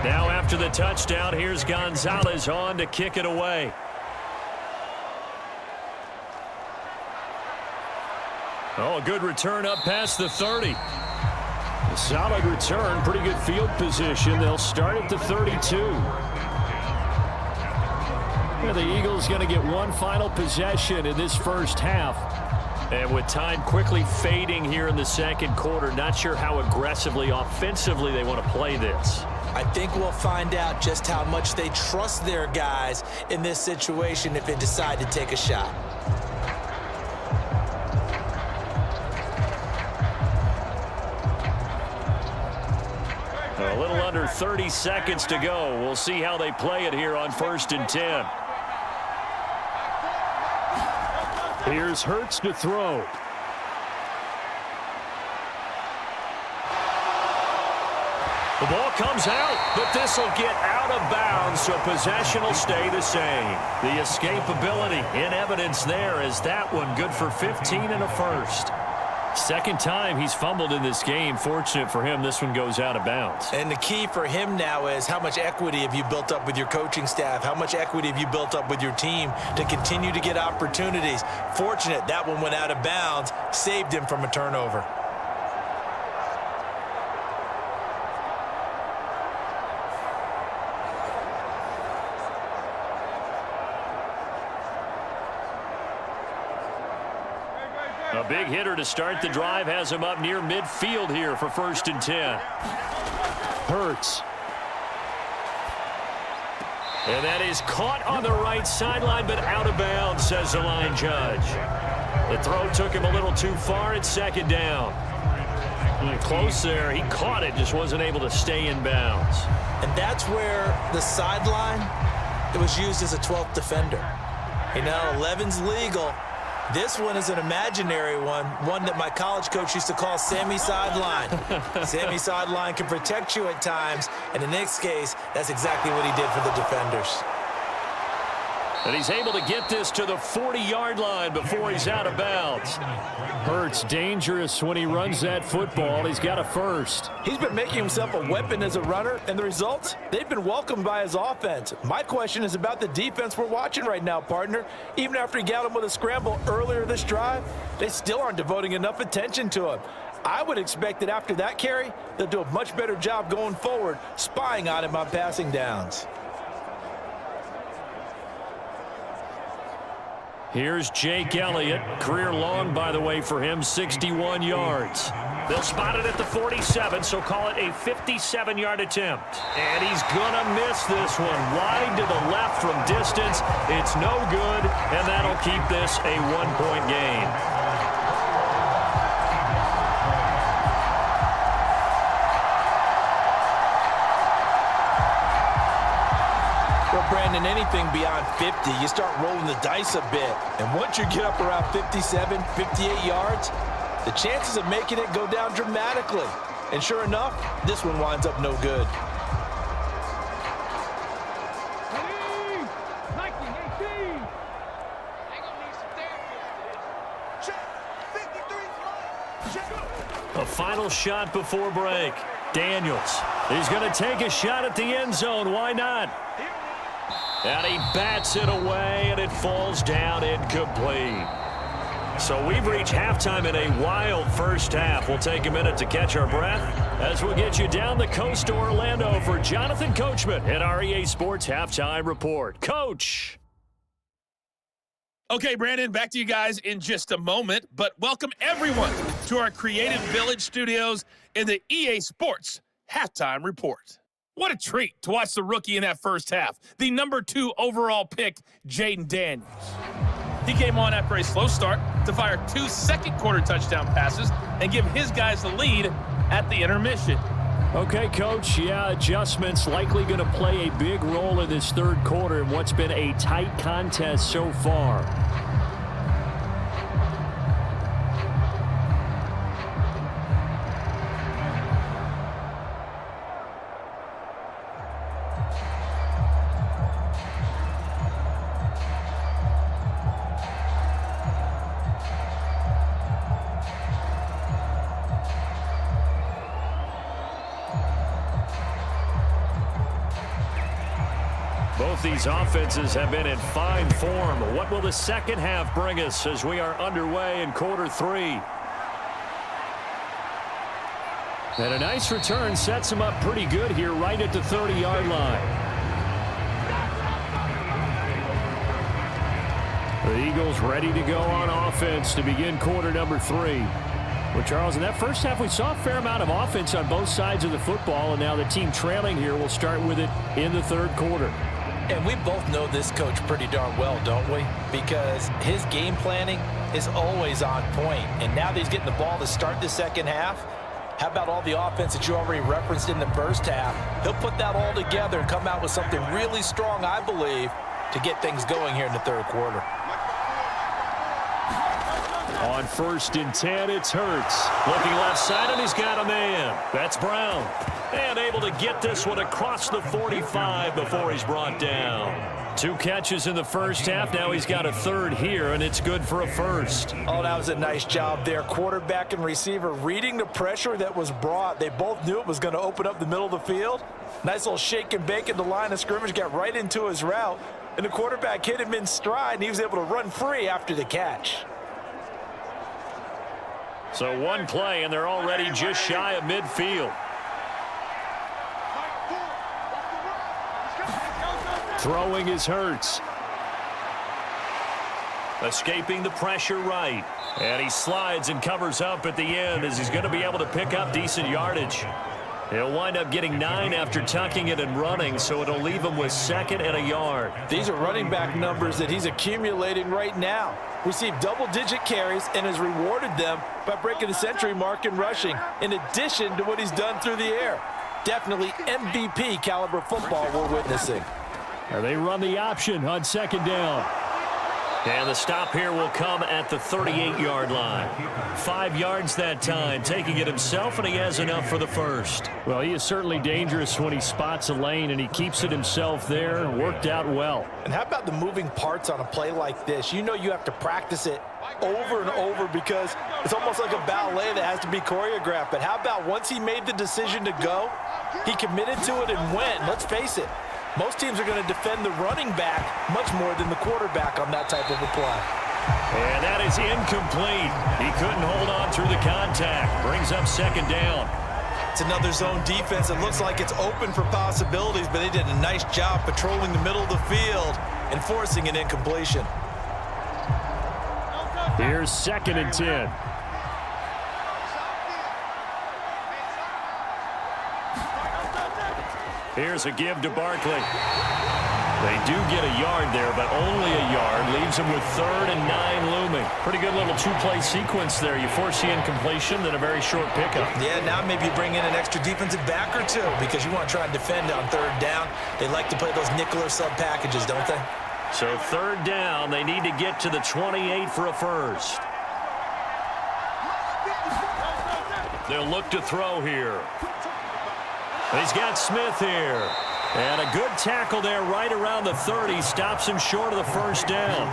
Now after the touchdown, here's Gonzalez on to kick it away. Oh, a good return up past the 30. A solid return, pretty good field position. They'll start at the 32. And the Eagles going to get one final possession in this first half. And with time quickly fading here in the second quarter, not sure how aggressively, offensively they want to play this. I think we'll find out just how much they trust their guys in this situation if they decide to take a shot. A little under 30 seconds to go. We'll see how they play it here on 1st and 10. Here's Hurts to throw. The ball comes out, but this will get out of bounds, so possession will stay the same. The escapability in evidence there is that one good for 15 and a first. Second time he's fumbled in this game. Fortunate for him, this one goes out of bounds. And the key for him now is how much equity have you built up with your coaching staff? How much equity have you built up with your team to continue to get opportunities? Fortunate that one went out of bounds, saved him from a turnover. A big hitter to start the drive has him up near midfield here for 1st and 10. Hurts. And that is caught on the right sideline, but out of bounds, says the line judge. The throw took him a little too far at 2nd down. Close there. He caught it, just wasn't able to stay in bounds. And that's where the sideline, it was used as a 12th defender. You know, 11's legal. This one is an imaginary one that my college coach used to call Sammy Sideline. Sammy Sideline can protect you at times, and in this case, that's exactly what he did for the defenders. And he's able to get this to the 40-yard line before he's out of bounds. Hurts dangerous when he runs that football. He's got a first. He's been making himself a weapon as a runner, and the results, they've been welcomed by his offense. My question is about the defense we're watching right now, partner. Even after he got him with a scramble earlier this drive, they still aren't devoting enough attention to him. I would expect that after that carry, they'll do a much better job going forward, spying on him on passing downs. Here's Jake Elliott. Career long, by the way, for him, 61 yards. They'll spot it at the 47, so call it a 57-yard attempt. And he's going to miss this one. Wide to the left from distance. It's no good, and that'll keep this a one-point game. Brandon, anything beyond 50, you start rolling the dice a bit. And once you get up around 57, 58 yards, the chances of making it go down dramatically. And sure enough, this one winds up no good. A final shot before break. Daniels. He's going to take a shot at the end zone. Why not? And he bats it away, and it falls down incomplete. So we've reached halftime in a wild first half. We'll take a minute to catch our breath as we'll get you down the coast to Orlando for Jonathan Coachman at REA Sports Halftime Report. Coach. Okay, Brandon, back to you guys in just a moment, but welcome everyone to our Creative Village studios in the EA Sports Halftime Report. What a treat to watch the rookie in that first half, the number 2 overall pick, Jaden Daniels. He came on after a slow start to fire 2 second-quarter touchdown passes and give his guys the lead at the intermission. Okay, Coach, yeah, adjustments likely going to play a big role in this third quarter in what's been a tight contest so far. Both these offenses have been in fine form. What will the second half bring us as we are underway in quarter 3? And a nice return sets him up pretty good here right at the 30-yard line. The Eagles ready to go on offense to begin quarter number 3. Well, Charles, in that first half, we saw a fair amount of offense on both sides of the football, and now the team trailing here will start with it in the third quarter. And we both know this coach pretty darn well, don't we? Because his game planning is always on point. And now that he's getting the ball to start the second half, how about all the offense that you already referenced in the first half? He'll put that all together and come out with something really strong, I believe, to get things going here in the third quarter. On 1st and 10, it's Hurts. Looking left side, and he's got a man. That's Brown. And able to get this one across the 45 before he's brought down. 2 catches in the first half. Now he's got a third here, and it's good for a first. Oh, that was a nice job there. Quarterback and receiver reading the pressure that was brought. They both knew it was going to open up the middle of the field. Nice little shake and bake at the line of scrimmage. Got right into his route. And the quarterback hit him in stride, and he was able to run free after the catch. So 1 play, and they're already just shy of midfield. Throwing is Hurts. Escaping the pressure right. And he slides and covers up at the end as he's going to be able to pick up decent yardage. He'll wind up getting 9 after tucking it and running, so it'll leave him with 2nd and a yard. These are running back numbers that he's accumulating right now. Received double-digit carries and has rewarded them by breaking the century mark in rushing, in addition to what he's done through the air. Definitely MVP caliber football we're witnessing. And they run the option on 2nd down. And the stop here will come at the 38-yard line. 5 yards that time, taking it himself, and he has enough for the first. Well, he is certainly dangerous when he spots a lane, and he keeps it himself there. Worked out well. And how about the moving parts on a play like this? You know you have to practice it over and over because it's almost like a ballet that has to be choreographed. But how about once he made the decision to go, he committed to it and went. Let's face it. Most teams are going to defend the running back much more than the quarterback on that type of a play. And that is incomplete. He couldn't hold on through the contact. Brings up 2nd down. It's another zone defense. It looks like it's open for possibilities, but they did a nice job patrolling the middle of the field and forcing an incompletion. Here's 2nd and 10. Here's a give to Barkley. They do get a yard there, but only a yard. Leaves them with 3rd and 9 looming. Pretty good little 2-play sequence there. You force the incompletion, then a very short pickup. Yeah, now maybe you bring in an extra defensive back or 2 because you want to try and defend on 3rd down. They like to play those nickel or sub packages, don't they? So 3rd down, they need to get to the 28 for a first. They'll look to throw here. He's got Smith here. And a good tackle there right around the 30. Stops him short of the first down.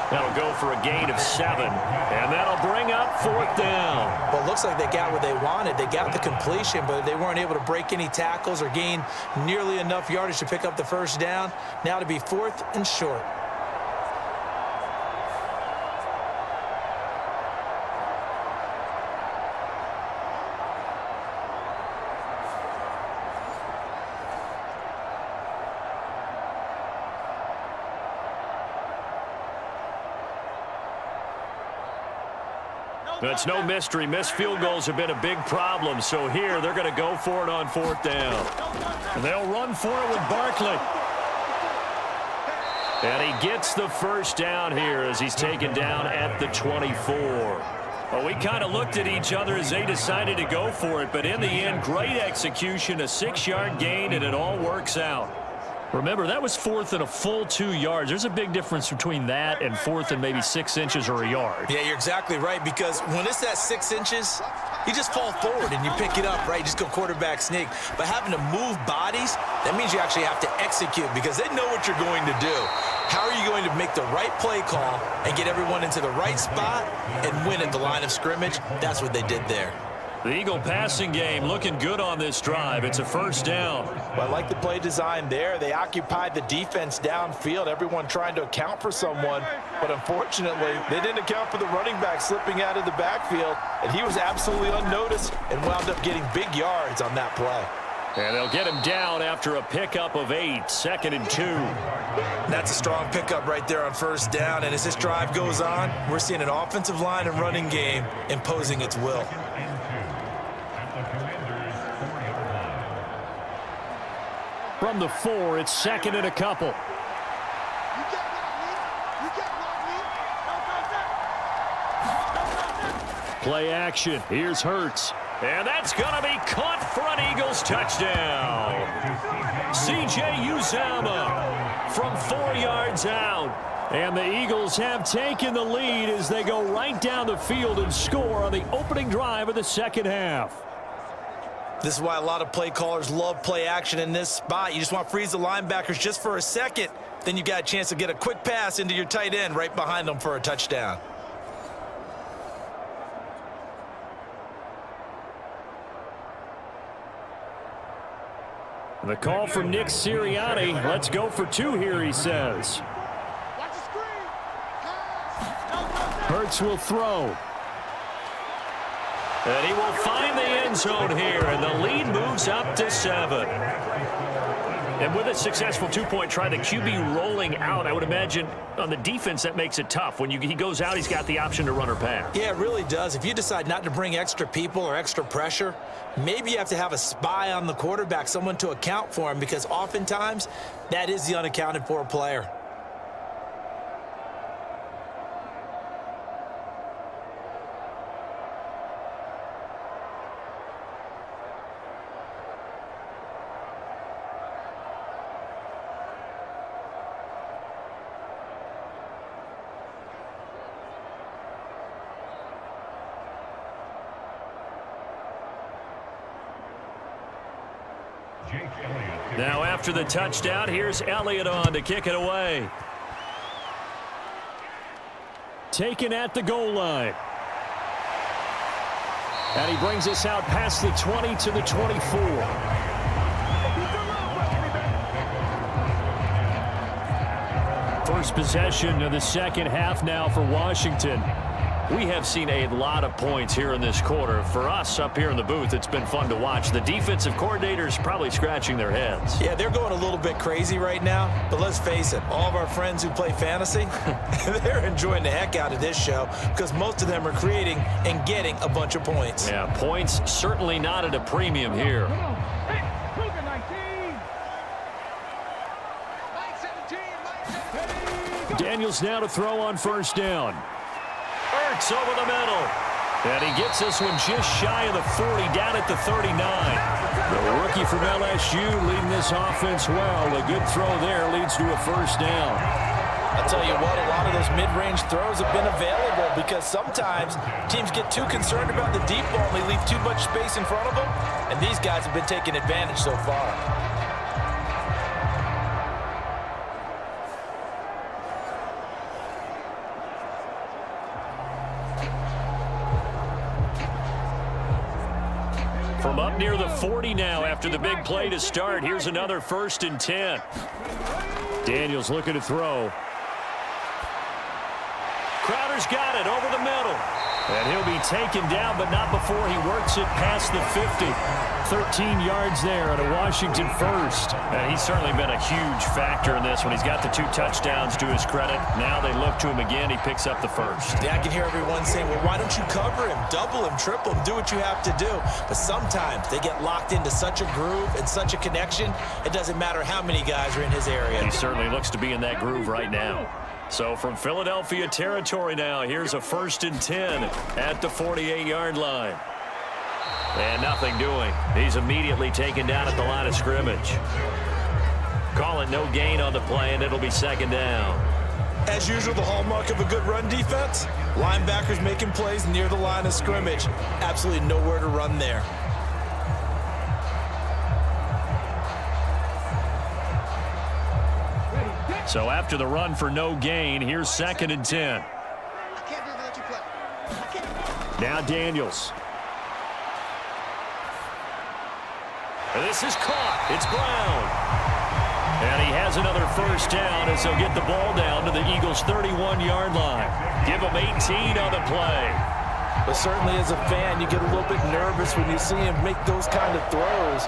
That'll go for a gain of 7. And that'll bring up 4th down. Well, it looks like they got what they wanted. They got the completion, but they weren't able to break any tackles or gain nearly enough yardage to pick up the first down. Now to be 4th and short. That's no mystery. Missed field goals have been a big problem. So here, they're going to go for it on 4th down. And they'll run for it with Barkley. And he gets the first down here as he's taken down at the 24. Well, we kind of looked at each other as they decided to go for it. But in the end, great execution, a 6-yard gain, and it all works out. Remember, that was 4th and a full 2 yards. There's a big difference between that and 4th and maybe 6 inches or a yard. Yeah, you're exactly right, because when it's that 6 inches, you just fall forward and you pick it up, right? You just go quarterback sneak. But having to move bodies, that means you actually have to execute because they know what you're going to do. How are you going to make the right play call and get everyone into the right spot and win at the line of scrimmage? That's what they did there. The Eagle passing game looking good on this drive. It's a first down. Well, I like the play design there. They occupied the defense downfield, everyone trying to account for someone. But unfortunately, they didn't account for the running back slipping out of the backfield. And he was absolutely unnoticed and wound up getting big yards on that play. And they'll get him down after a pickup of 8, 2nd and 2. That's a strong pickup right there on first down. And as this drive goes on, we're seeing an offensive line and running game imposing its will. From the 4, it's 2nd and a couple. Play action. Here's Hurts. And that's going to be caught for an Eagles touchdown. C.J. Uzomah from 4 yards out. And the Eagles have taken the lead as they go right down the field and score on the opening drive of the second half. This is why a lot of play callers love play action in this spot. You just want to freeze the linebackers just for a second. Then you got a chance to get a quick pass into your tight end right behind them for a touchdown. The call from Nick Sirianni. Let's go for 2 here, he says. Hurts will throw. And he will find the end zone here, and the lead moves up to 7. And with a successful 2-point try, the QB rolling out, I would imagine on the defense that makes it tough. When he goes out, he's got the option to run or pass. Yeah, it really does. If you decide not to bring extra people or extra pressure, maybe you have to have a spy on the quarterback, someone to account for him, because oftentimes that is the unaccounted for player. Now after the touchdown, here's Elliott on to kick it away. Taken at the goal line. And he brings us out past the 20 to the 24. First possession of the second half now for Washington. We have seen a lot of points here in this quarter. For us up here in the booth, it's been fun to watch. The defensive coordinators probably scratching their heads. Yeah, they're going a little bit crazy right now. But let's face it, all of our friends who play fantasy, they're enjoying the heck out of this show because most of them are creating and getting a bunch of points. Yeah, points certainly not at a premium here. Daniels now to throw on first down. Hurts over the middle. And he gets this one just shy of the 40, down at the 39. The rookie from LSU leading this offense well. A good throw there leads to a first down. I'll tell you what, a lot of those mid-range throws have been available because sometimes teams get too concerned about the deep ball and they leave too much space in front of them. And these guys have been taking advantage so far. From up near the 40 now after the big play to start. Here's another 1st and 10. Daniels looking to throw. Crowder's got it over the middle. And he'll be taken down, but not before he works it past the 50. 13 yards there on a Washington first. And he's certainly been a huge factor in this when he's got the 2 touchdowns to his credit. Now they look to him again. He picks up the first. Yeah, I can hear everyone saying, well, why don't you cover him, double him, triple him, do what you have to do. But sometimes they get locked into such a groove and such a connection, it doesn't matter how many guys are in his area. He certainly looks to be in that groove right now. So from Philadelphia territory now, here's a 1st and 10 at the 48-yard line. And nothing doing. He's immediately taken down at the line of scrimmage. Call it no gain on the play, and it'll be 2nd down. As usual, the hallmark of a good run defense, linebackers making plays near the line of scrimmage. Absolutely nowhere to run there. So after the run for no gain, here's 2nd and 10. Now Daniels. And this is caught. It's Brown. And he has another first down as he'll get the ball down to the Eagles' 31-yard line. Give him 18 on the play. But certainly as a fan, you get a little bit nervous when you see him make those kind of throws.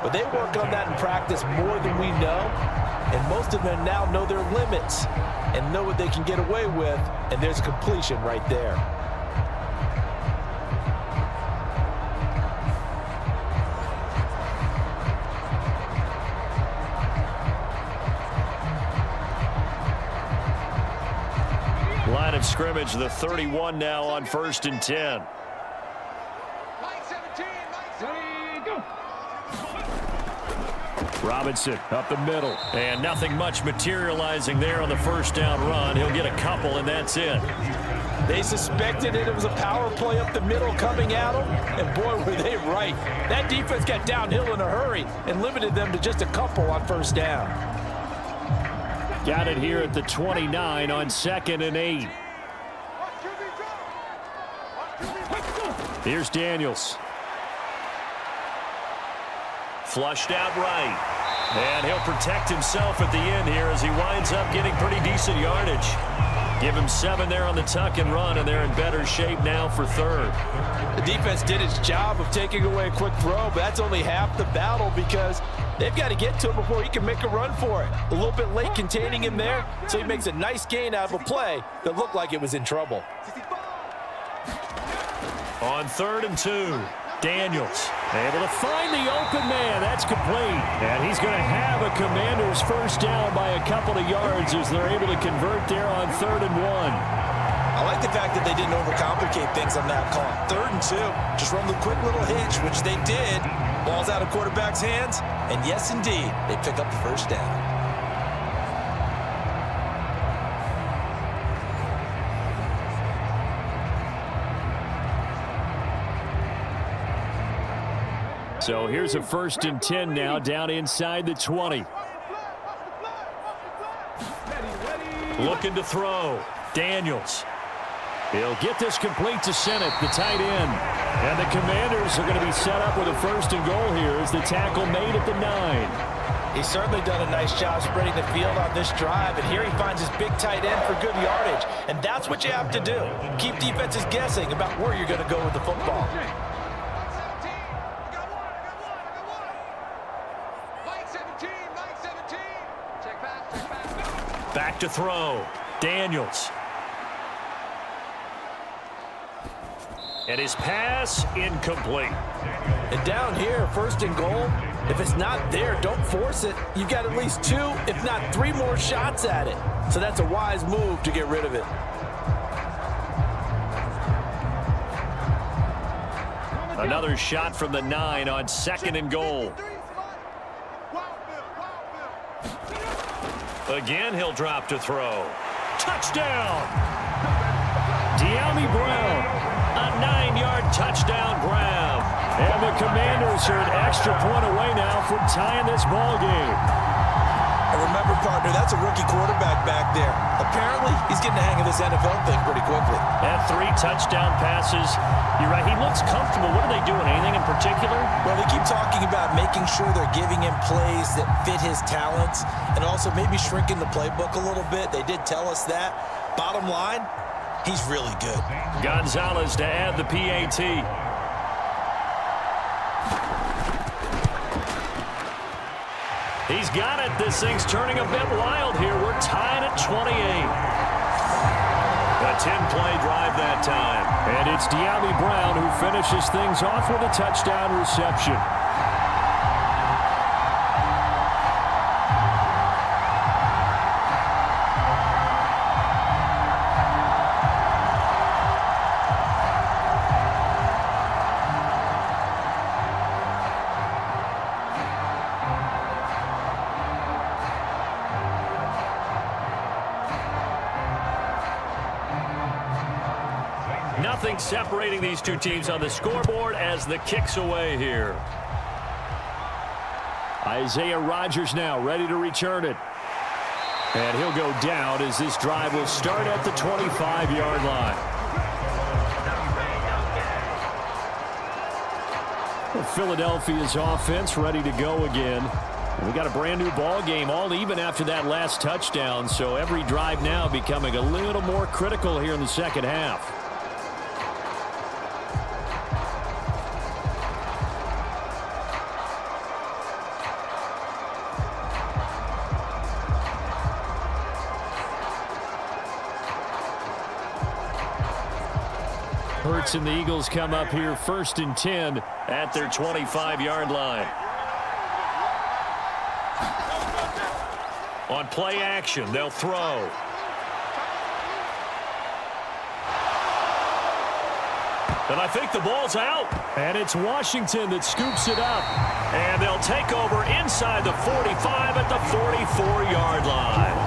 But they work on that in practice more than we know. And most of them now know their limits and know what they can get away with. And there's a completion right there. Line of scrimmage, the 31 now on 1st and 10. Robinson up the middle, and nothing much materializing there on the first down run. He'll get a couple, and that's it. They suspected it was a power play up the middle coming at them, and boy, were they right. That defense got downhill in a hurry and limited them to just a couple on first down. Got it here at the 29 on 2nd and 8. Here's Daniels. Flushed out right. And he'll protect himself at the end here as he winds up getting pretty decent yardage. Give him 7 there on the tuck and run, and they're in better shape now for 3rd. The defense did its job of taking away a quick throw, but that's only half the battle because they've got to get to him before he can make a run for it. A little bit late containing him there, so he makes a nice gain out of a play that looked like it was in trouble. On 3rd and 2, Daniels able to find the open man. That's complete. And he's going to have a Commanders first down by a couple of yards as they're able to convert there on 3rd and 1. I like the fact that they didn't overcomplicate things on that call. 3rd and 2, just run the quick little hitch, which they did. Ball's out of quarterback's hands, and yes, indeed, they pick up the first down. So here's a 1st and 10 now down inside the 20. Looking to throw. Daniels. He'll get this complete to Sennett, the tight end. And the Commanders are going to be set up with a 1st and goal here as the tackle made at the 9. He's certainly done a nice job spreading the field on this drive, and here he finds his big tight end for good yardage. And that's what you have to do. Keep defenses guessing about where you're going to go with the football. Back to throw. Daniels. And his pass incomplete. And down here, 1st and goal, if it's not there, don't force it. You've got at least 2, if not 3 more shots at it. So that's a wise move to get rid of it. Another shot from the 9 on 2nd and goal. Again, he'll drop to throw. Touchdown! De'Ami Brown, a 9-yard touchdown grab. And the Commanders are an extra point away now from tying this ball game. And remember, partner, that's a rookie quarterback back there. Apparently, he's getting the hang of this NFL thing pretty quickly. And 3 touchdown passes. You're right, he looks comfortable. What are they doing? Anything in particular? Well, they keep talking about making sure they're giving him plays that fit his talents and also maybe shrinking the playbook a little bit. They did tell us that. Bottom line, he's really good. Gonzalez to add the PAT. He's got it. This thing's turning a bit wild here. We're tied at 28. A 10-play drive that time. And it's De'Ami Brown who finishes things off with a touchdown reception. Nothing separating these two teams on the scoreboard as the kick's away here. Isaiah Rodgers now ready to return it. And he'll go down as this drive will start at the 25-yard line. Well, Philadelphia's offense ready to go again. We got a brand new ball game, all even after that last touchdown. So every drive now becoming a little more critical here in the second half. efforts, and the Eagles come up here 1st and 10 at their 25-yard line. On play action, they'll throw. And I think the ball's out. And it's Washington that scoops it up. And they'll take over inside the 45 at the 44-yard line.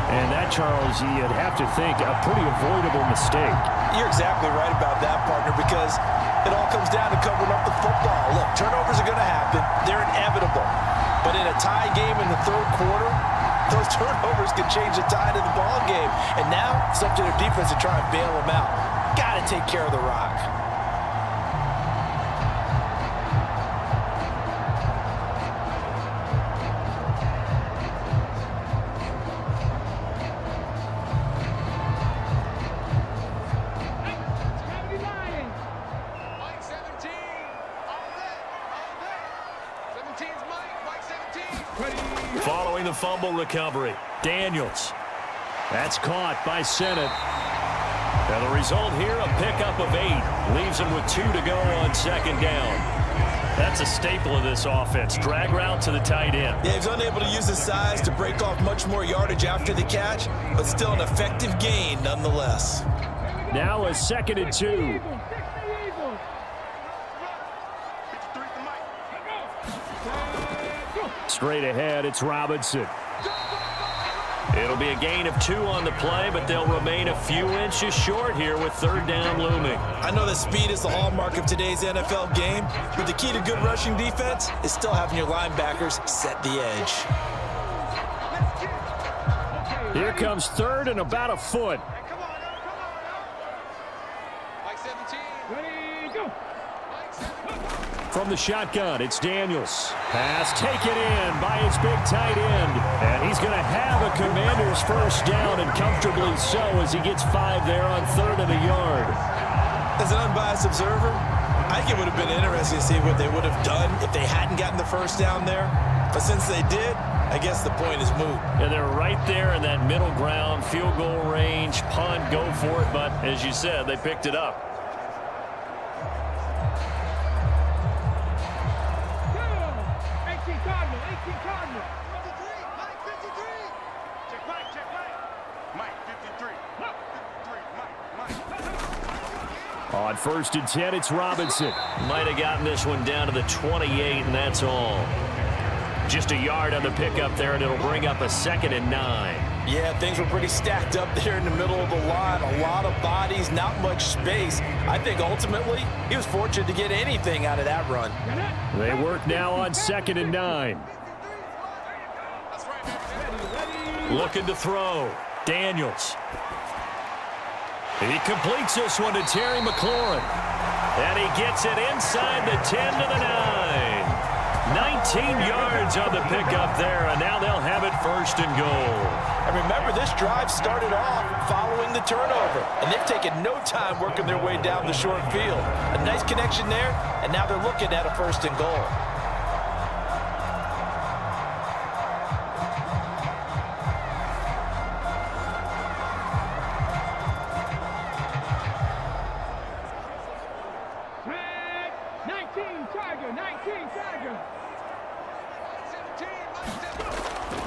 And that, Charles, you'd have to think a pretty avoidable mistake. You're exactly right about that, partner, because it all comes down to covering up the football. Look, turnovers are going to happen. They're inevitable. But in a tie game in the third quarter, those turnovers can change the tide of the ball game. And now it's up to their defense to try and bail them out. Got to take care of the rock. Following the fumble recovery, Daniels. That's caught by Sennett. And the result here, a pickup of 8. Leaves him with 2 to go on 2nd down. That's a staple of this offense. Drag route to the tight end. Yeah, he's unable to use his size to break off much more yardage after the catch, but still an effective gain nonetheless. Now a 2nd and 2. Straight ahead, it's Robinson. It'll be a gain of 2 on the play, but they'll remain a few inches short here with 3rd down looming. I know that speed is the hallmark of today's NFL game, but the key to good rushing defense is still having your linebackers set the edge. Here comes 3rd and about a foot. From the shotgun, it's Daniels. Pass taken in by its big tight end. And he's going to have a Commander's 1st down, and comfortably so, as he gets 5 there on 3rd and a yard. As an unbiased observer, I think it would have been interesting to see what they would have done if they hadn't gotten the 1st down there. But since they did, I guess the point is moot. And they're right there in that middle ground, field goal range, punt, go for it. But as you said, they picked it up. On 1st and 10, it's Robinson. Might have gotten this one down to the 28, and that's all. Just a yard on the pickup there, and it'll bring up a 2nd and 9. Yeah, things were pretty stacked up there in the middle of the line. A lot of bodies, not much space. I think ultimately he was fortunate to get anything out of that run. They work now on 2nd and 9. Looking to throw. Daniels. He completes this one to Terry McLaurin. And he gets it inside the 10 to the 9. 19 yards on the pickup there, and now they'll have it 1st and goal. And remember, this drive started off following the turnover, and they've taken no time working their way down the short field. A nice connection there, and now they're looking at a 1st and goal.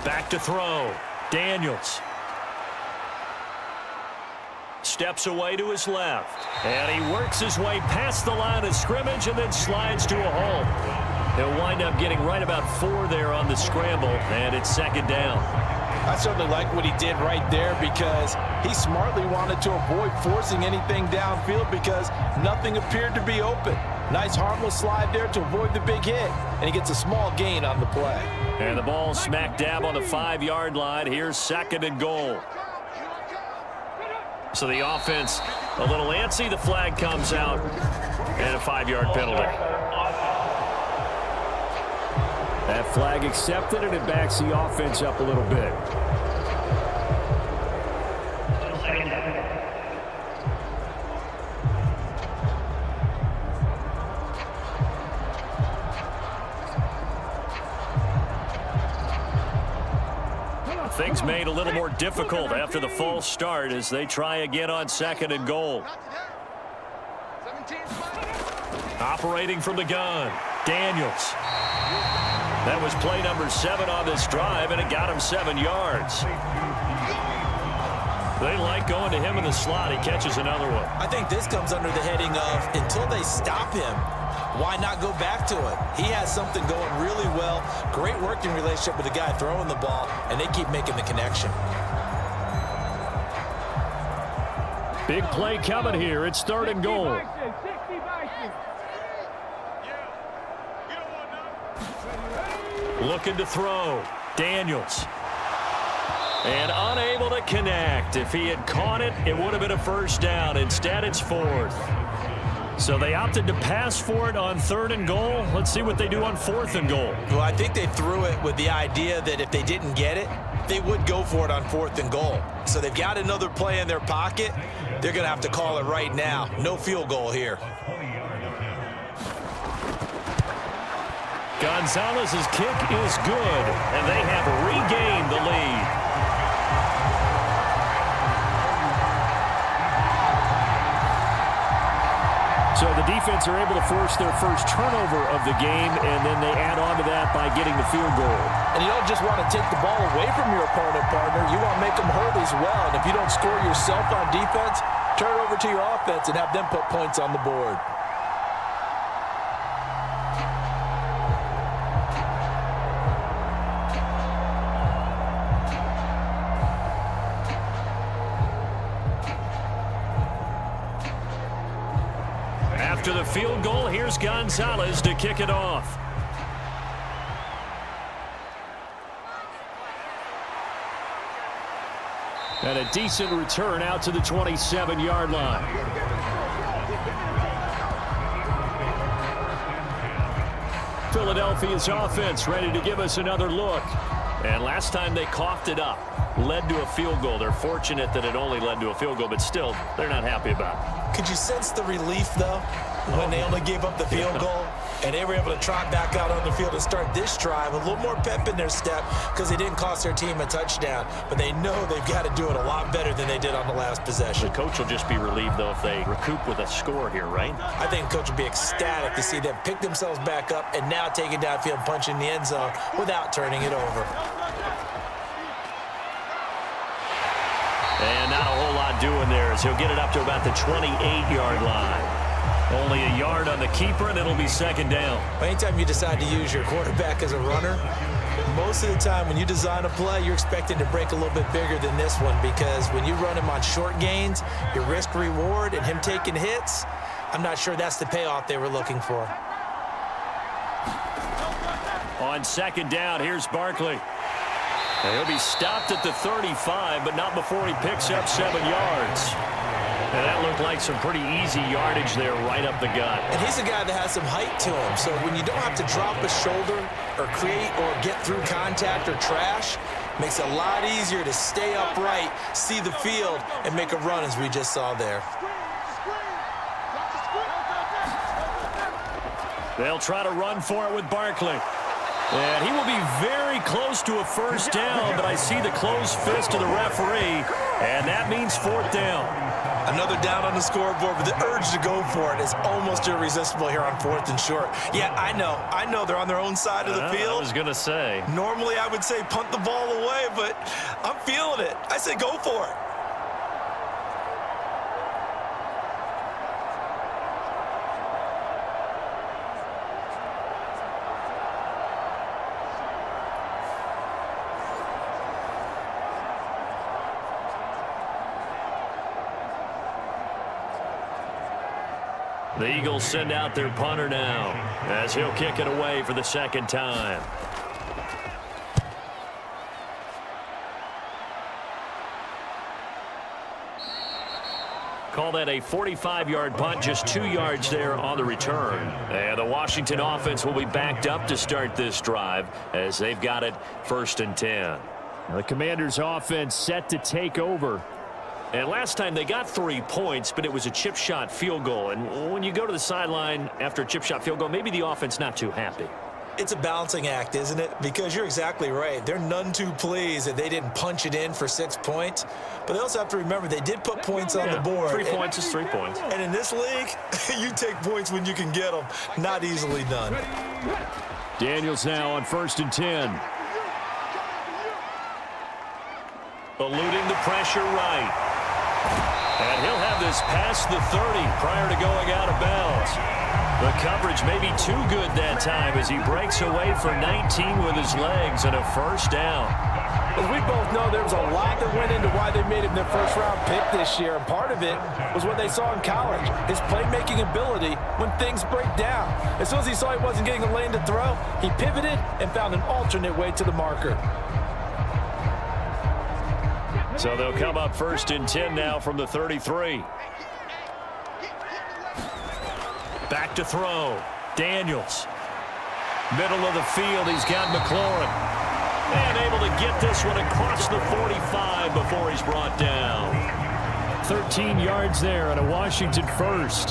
Back to throw. Daniels. Steps away to his left. And he works his way past the line of scrimmage and then slides to a halt. He'll wind up getting right about 4 there on the scramble, and it's 2nd down. I certainly like what he did right there because he smartly wanted to avoid forcing anything downfield because nothing appeared to be open. Nice harmless slide there to avoid the big hit, and he gets a small gain on the play. And the ball smack dab on the 5-yard line. Here's 2nd and goal. So the offense a little antsy. The flag comes out, and a 5-yard penalty. That flag accepted, and it backs the offense up a little bit. Things made a little more difficult after the false start as they try again on 2nd and goal. Operating from the gun, Daniels. That was play number 7 on this drive, and it got him 7 yards. They like going to him in the slot. He catches another one. I think this comes under the heading of until they stop him, why not go back to it? He has something going really well. Great working relationship with the guy throwing the ball, and they keep making the connection. Big play coming here. It's 3rd and goal. Looking to throw. Daniels. And unable to connect. If he had caught it, it would have been a first down. Instead, it's 4th. So they opted to pass for it on 3rd and goal. Let's see what they do on 4th and goal. Well, I think they threw it with the idea that if they didn't get it, they would go for it on 4th and goal. So they've got another play in their pocket. They're going to have to call it right now. No field goal here. Gonzalez's kick is good, and they have regained the lead. So the defense are able to force their first turnover of the game, and then they add on to that by getting the field goal. And you don't just want to take the ball away from your opponent, partner. You want to make them hurt as well. And if you don't score yourself on defense, turn it over to your offense and have them put points on the board. After the field goal, here's Gonzalez to kick it off. And a decent return out to the 27-yard line. Philadelphia's offense ready to give us another look. And last time they coughed it up, led to a field goal. They're fortunate that it only led to a field goal, but still, they're not happy about it. Could you sense the relief, though, when they only gave up the field goal? And they were able to trot back out on the field and start this drive. A little more pep in their step because they didn't cost their team a touchdown. But they know they've got to do it a lot better than they did on the last possession. The coach will just be relieved, though, if they recoup with a score here, right? I think the coach will be ecstatic to see them pick themselves back up and now take it downfield and punch in the end zone without turning it over. And not a whole lot doing there as he'll get it up to about the 28-yard line. Only a yard on the keeper, and it'll be 2nd down. Anytime you decide to use your quarterback as a runner, most of the time when you design a play, you're expecting to break a little bit bigger than this one because when you run him on short gains, your risk-reward and him taking hits, I'm not sure that's the payoff they were looking for. On 2nd down, here's Barkley. And he'll be stopped at the 35, but not before he picks up 7 yards. And that looked like some pretty easy yardage there right up the gut. And he's a guy that has some height to him, so when you don't have to drop a shoulder or create or get through contact or trash, makes it a lot easier to stay upright, see the field, and make a run as we just saw there. They'll try to run for it with Barkley. And he will be very close to a first down, but I see the closed fist of the referee, and that means 4th down. Another down on the scoreboard, but the urge to go for it is almost irresistible here on 4th and short. Yeah, I know they're on their own side of the field. I was going to say. Normally I would say punt the ball away, but I'm feeling it. I say go for it. The Eagles send out their punter now as he'll kick it away for the 2nd time. Call that a 45-yard punt, just 2 yards there on the return. And the Washington offense will be backed up to start this drive as they've got it 1st and 10. The Commanders' offense set to take over. And last time they got 3 points, but it was a chip shot field goal. And when you go to the sideline after a chip shot field goal, maybe the offense not too happy. It's a balancing act, isn't it? Because you're exactly right. They're none too pleased that they didn't punch it in for 6 points. But they also have to remember they did put points on the board. 3 points is 3 points. And in this league, you take points when you can get them. Not easily done. Daniels now on 1st and 10. Eluding the pressure right. And he'll have this past the 30 prior to going out of bounds. The coverage may be too good that time as he breaks away for 19 with his legs and a first down. As we both know, there was a lot that went into why they made him their first-round pick this year, and part of it was what they saw in college, his playmaking ability when things break down. As soon as he saw he wasn't getting a lane to throw, he pivoted and found an alternate way to the marker. So they'll come up 1st and 10 now from the 33. Back to throw. Daniels. Middle of the field, he's got McLaurin. And able to get this one across the 45 before he's brought down. 13 yards there and a Washington first.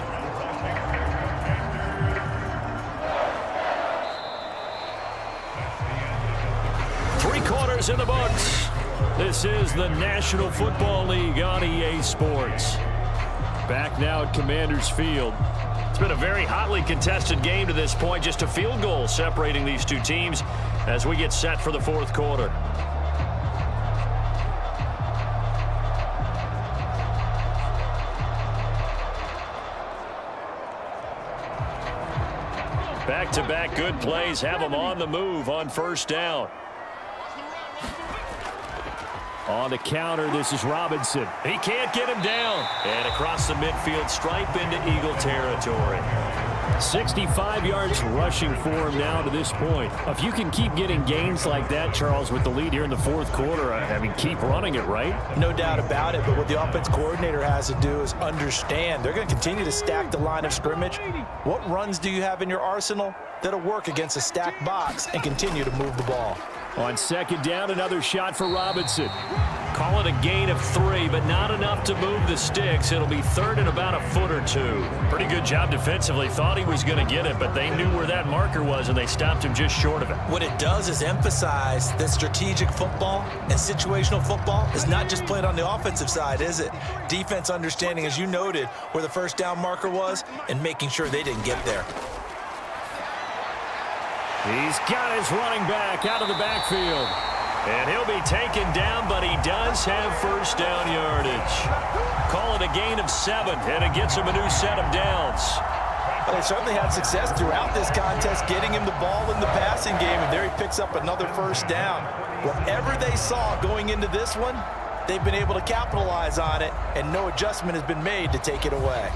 Three-quarters in the books. This is the National Football League on EA Sports. Back now at Commanders Field. It's been a very hotly contested game to this point. Just a field goal separating these two teams as we get set for the 4th quarter. Back-to-back good plays have them on the move on 1st down. On the counter, this is Robinson. He can't get him down. And across the midfield stripe into Eagle territory. 65 yards rushing for him now to this point. If you can keep getting gains like that, Charles, with the lead here in the 4th quarter, I mean, keep running it, right? No doubt about it, but what the offense coordinator has to do is understand they're going to continue to stack the line of scrimmage. What runs do you have in your arsenal that'll work against a stacked box and continue to move the ball? On 2nd down, another shot for Robinson. Call it a gain of 3, but not enough to move the sticks. It'll be 3rd and about a foot or 2. Pretty good job defensively. Thought he was going to get it, but they knew where that marker was, and they stopped him just short of it. What it does is emphasize that strategic football and situational football is not just played on the offensive side, is it? Defense understanding, as you noted, where the 1st down marker was and making sure they didn't get there. He's got his running back out of the backfield. And he'll be taken down, but he does have 1st down yardage. Call it a gain of 7, and it gets him a new set of downs. Well, they certainly had success throughout this contest, getting him the ball in the passing game, and there he picks up another 1st down. Whatever they saw going into this one, they've been able to capitalize on it, and no adjustment has been made to take it away.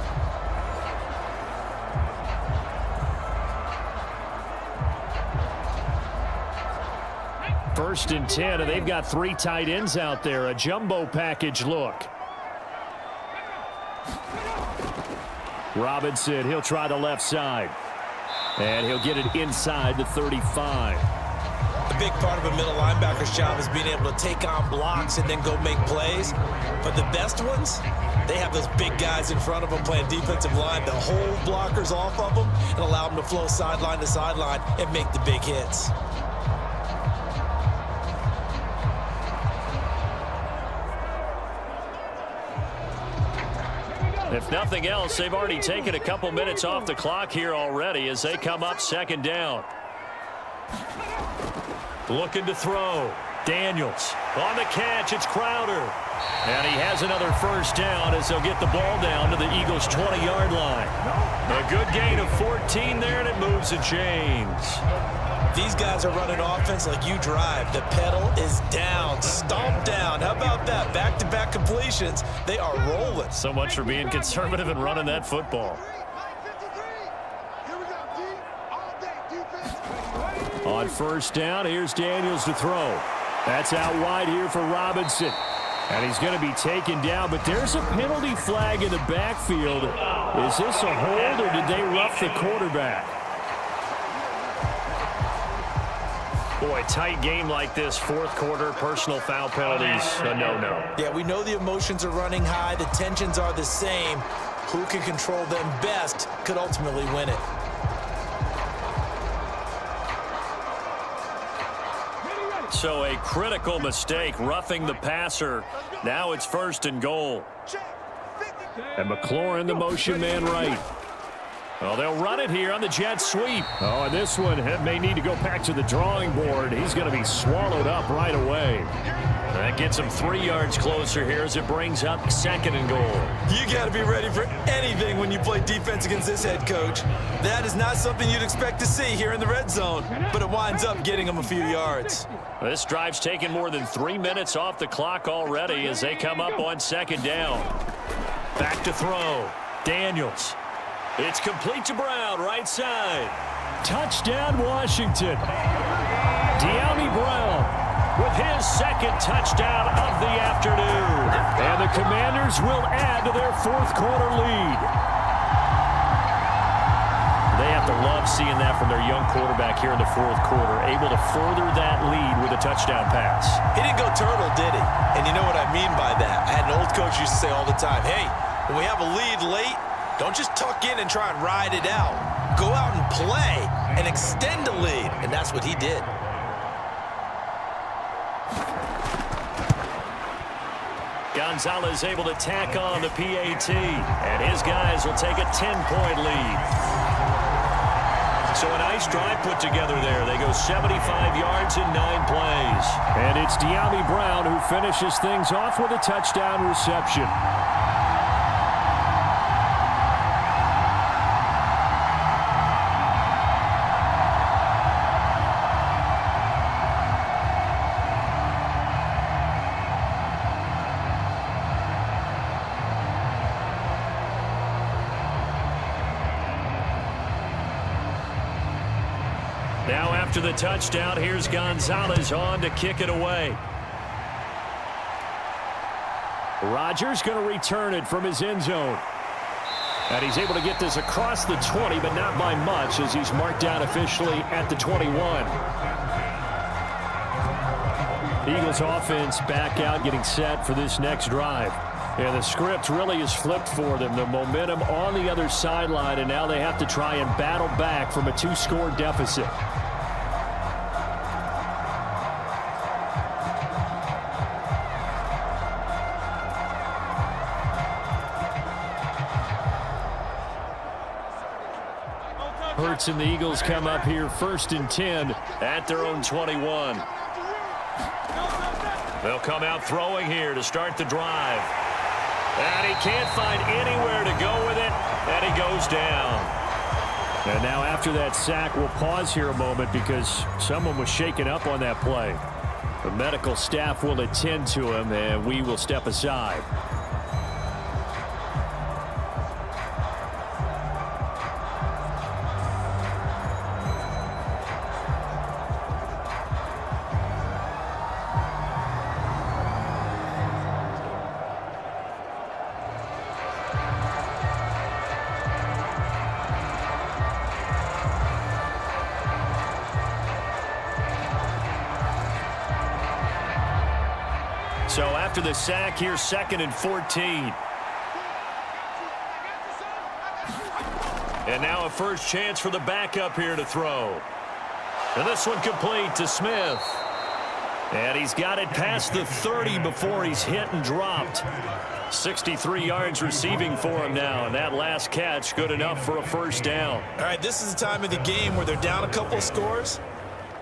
First and 10, and they've got 3 tight ends out there. A jumbo package look. Robinson, he'll try the left side. And he'll get it inside the 35. A big part of a middle linebacker's job is being able to take on blocks and then go make plays. But the best ones, they have those big guys in front of them playing defensive line to hold blockers off of them and allow them to flow sideline to sideline and make the big hits. If nothing else, they've already taken a couple minutes off the clock here already as they come up 2nd down. Looking to throw. Daniels on the catch. It's Crowder. And he has another 1st down as they'll get the ball down to the Eagles' 20-yard line. A good gain of 14 there, and it moves the chains. These guys are running offense like you drive. The pedal is down, stomped down. How about that? Back-to-back completions. They are rolling. So much for being conservative and running that football. On 1st down, here's Daniels to throw. That's out wide here for Robinson. And he's going to be taken down, but there's a penalty flag in the backfield. Is this a hold, or did they rough the quarterback? Boy, tight game like this, 4th quarter, personal foul penalties, a no-no. Yeah, we know the emotions are running high. The tensions are the same. Who can control them best could ultimately win it. So a critical mistake, roughing the passer. Now it's 1st and goal. And McLaurin, the motion man right. Well, they'll run it here on the jet sweep. Oh, and this one may need to go back to the drawing board. He's going to be swallowed up right away. That gets him 3 yards closer here as it brings up 2nd and goal. You got to be ready for anything when you play defense against this head coach. That is not something you'd expect to see here in the red zone, but it winds up getting him a few yards. This drive's taken more than 3 minutes off the clock already as they come up on 2nd down. Back to throw. Daniels. It's complete to Brown, right side. Touchdown, Washington. De'Ami Brown with his 2nd touchdown of the afternoon. And the Commanders will add to their 4th quarter lead. They have to love seeing that from their young quarterback here in the 4th quarter, able to further that lead with a touchdown pass. He didn't go turtle, did he? And you know what I mean by that. I had an old coach used to say all the time, hey, when we have a lead late, don't just tuck in and try and ride it out. Go out and play and extend the lead, and that's what he did. Gonzalez able to tack on the PAT, and his guys will take a 10-point lead. So a nice drive put together there. They go 75 yards in 9 plays. And it's De'Ami Brown who finishes things off with a touchdown reception. Now after the touchdown, here's Gonzalez on to kick it away. Rodgers going to return it from his end zone. And he's able to get this across the 20, but not by much as he's marked down officially at the 21. Eagles offense back out, getting set for this next drive. And the script really is flipped for them. The momentum on the other sideline, and now they have to try and battle back from a 2-score deficit. Hurts and the Eagles come up here 1st and 10 at their own 21. They'll come out throwing here to start the drive. And he can't find anywhere to go with it, and he goes down. And now after that sack, we'll pause here a moment because someone was shaken up on that play. The medical staff will attend to him, and we will step aside. So after the sack, here's 2nd and 14. And now a first chance for the backup here to throw. And this one complete to Smith. And he's got it past the 30 before he's hit and dropped. 63 yards receiving for him now, and that last catch good enough for a 1st down. All right, this is the time of the game where they're down a couple of scores,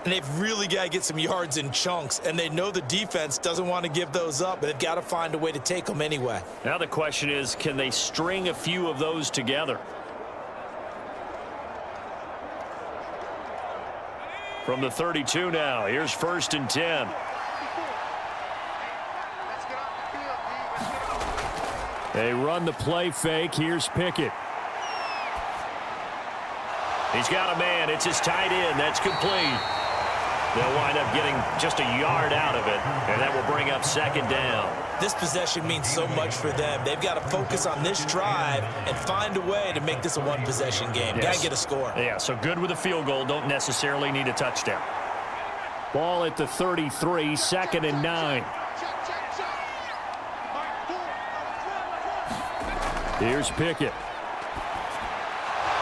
and they've really got to get some yards in chunks, and they know the defense doesn't want to give those up, but they've got to find a way to take them anyway. Now the question is, can they string a few of those together? From the 32 now, here's 1st and 10. They run the play fake. Here's Pickett. He's got a man. It's his tight end. That's complete. They'll wind up getting just a yard out of it, and that will bring up 2nd down. This possession means so much for them. They've got to focus on this drive and find a way to make this a one-possession game. Yes. Got to get a score. Yeah, so good with a field goal. Don't necessarily need a touchdown. Ball at the 33, 2nd and 9. Here's Pickett.